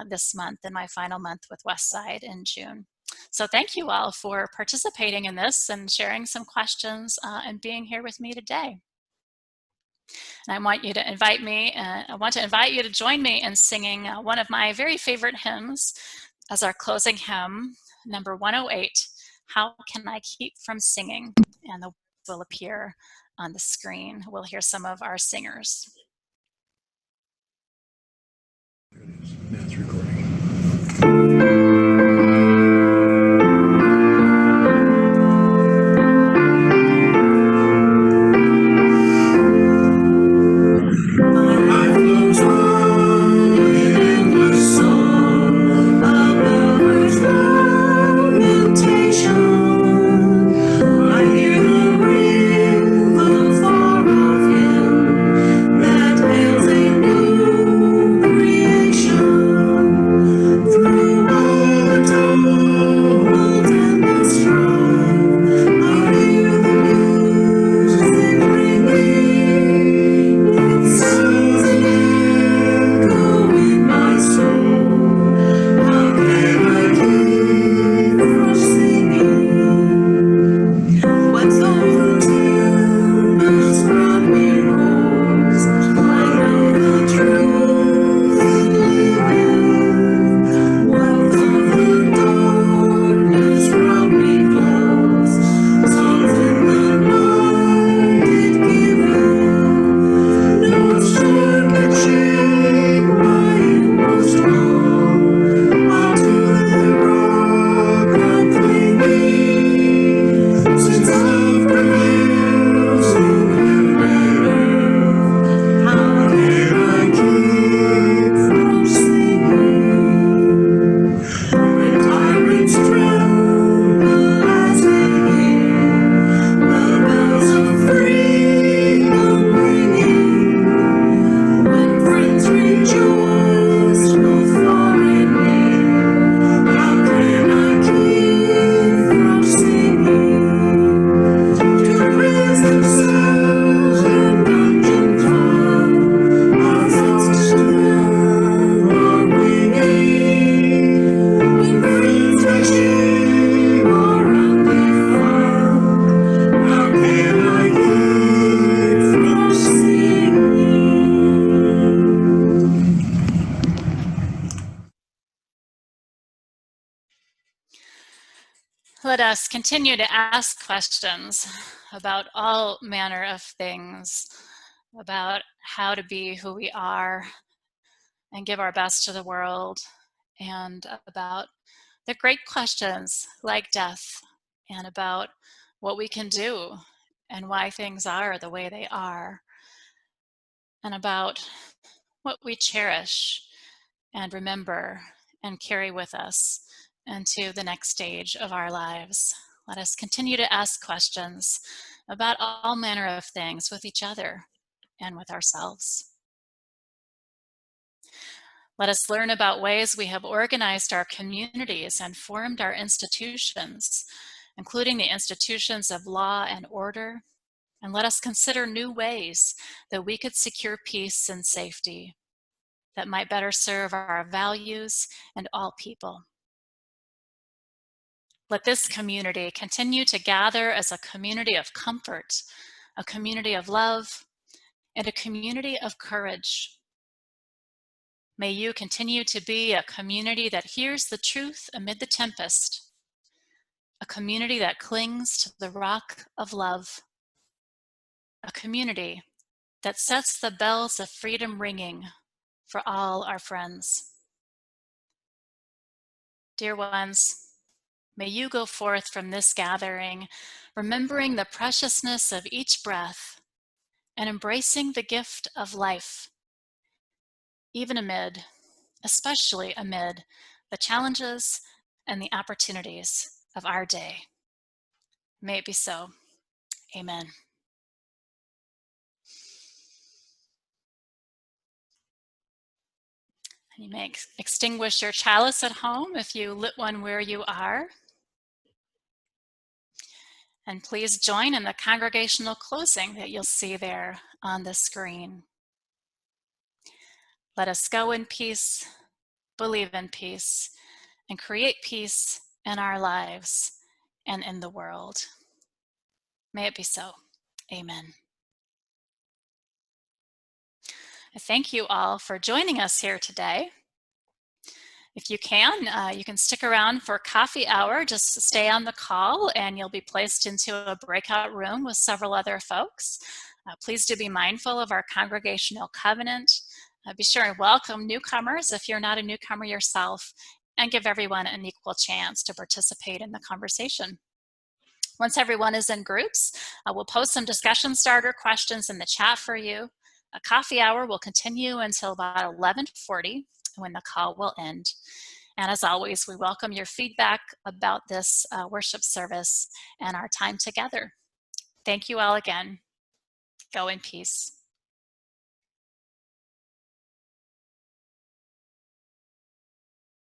this month, in my final month with Westside in June. So thank you all for participating in this and sharing some questions and being here with me today. And I want to invite you to join me in singing one of my very favorite hymns as our closing hymn, number 108, How Can I Keep From Singing? And the words will appear on the screen. We'll hear some of our singers. There it is. Now it's recording. Let us continue to ask questions about all manner of things, about how to be who we are and give our best to the world, and about the great questions like death, and about what we can do and why things are the way they are, and about what we cherish and remember and carry with us into the next stage of our lives. Let us continue to ask questions about all manner of things with each other and with ourselves. Let us learn about ways we have organized our communities and formed our institutions, including the institutions of law and order. And let us consider new ways that we could secure peace and safety that might better serve our values and all people. Let this community continue to gather as a community of comfort, a community of love, and a community of courage. May you continue to be a community that hears the truth amid the tempest, a community that clings to the rock of love, a community that sets the bells of freedom ringing for all our friends. Dear ones, may you go forth from this gathering, remembering the preciousness of each breath and embracing the gift of life, even amid, especially amid, the challenges and the opportunities of our day. May it be so. Amen. You may extinguish your chalice at home if you lit one where you are. And please join in the congregational closing that you'll see there on the screen. Let us go in peace, believe in peace, and create peace in our lives and in the world. May it be so. Amen. Thank you all for joining us here today. If you can stick around for coffee hour. Just stay on the call and you'll be placed into a breakout room with several other folks. Please do be mindful of our congregational covenant. Be sure and welcome newcomers if you're not a newcomer yourself, and give everyone an equal chance to participate in the conversation. Once everyone is in groups, we'll post some discussion starter questions in the chat for you. A coffee hour will continue until about 11:40 when the call will end. And as always, we welcome your feedback about this worship service and our time together. Thank you all again. Go in peace.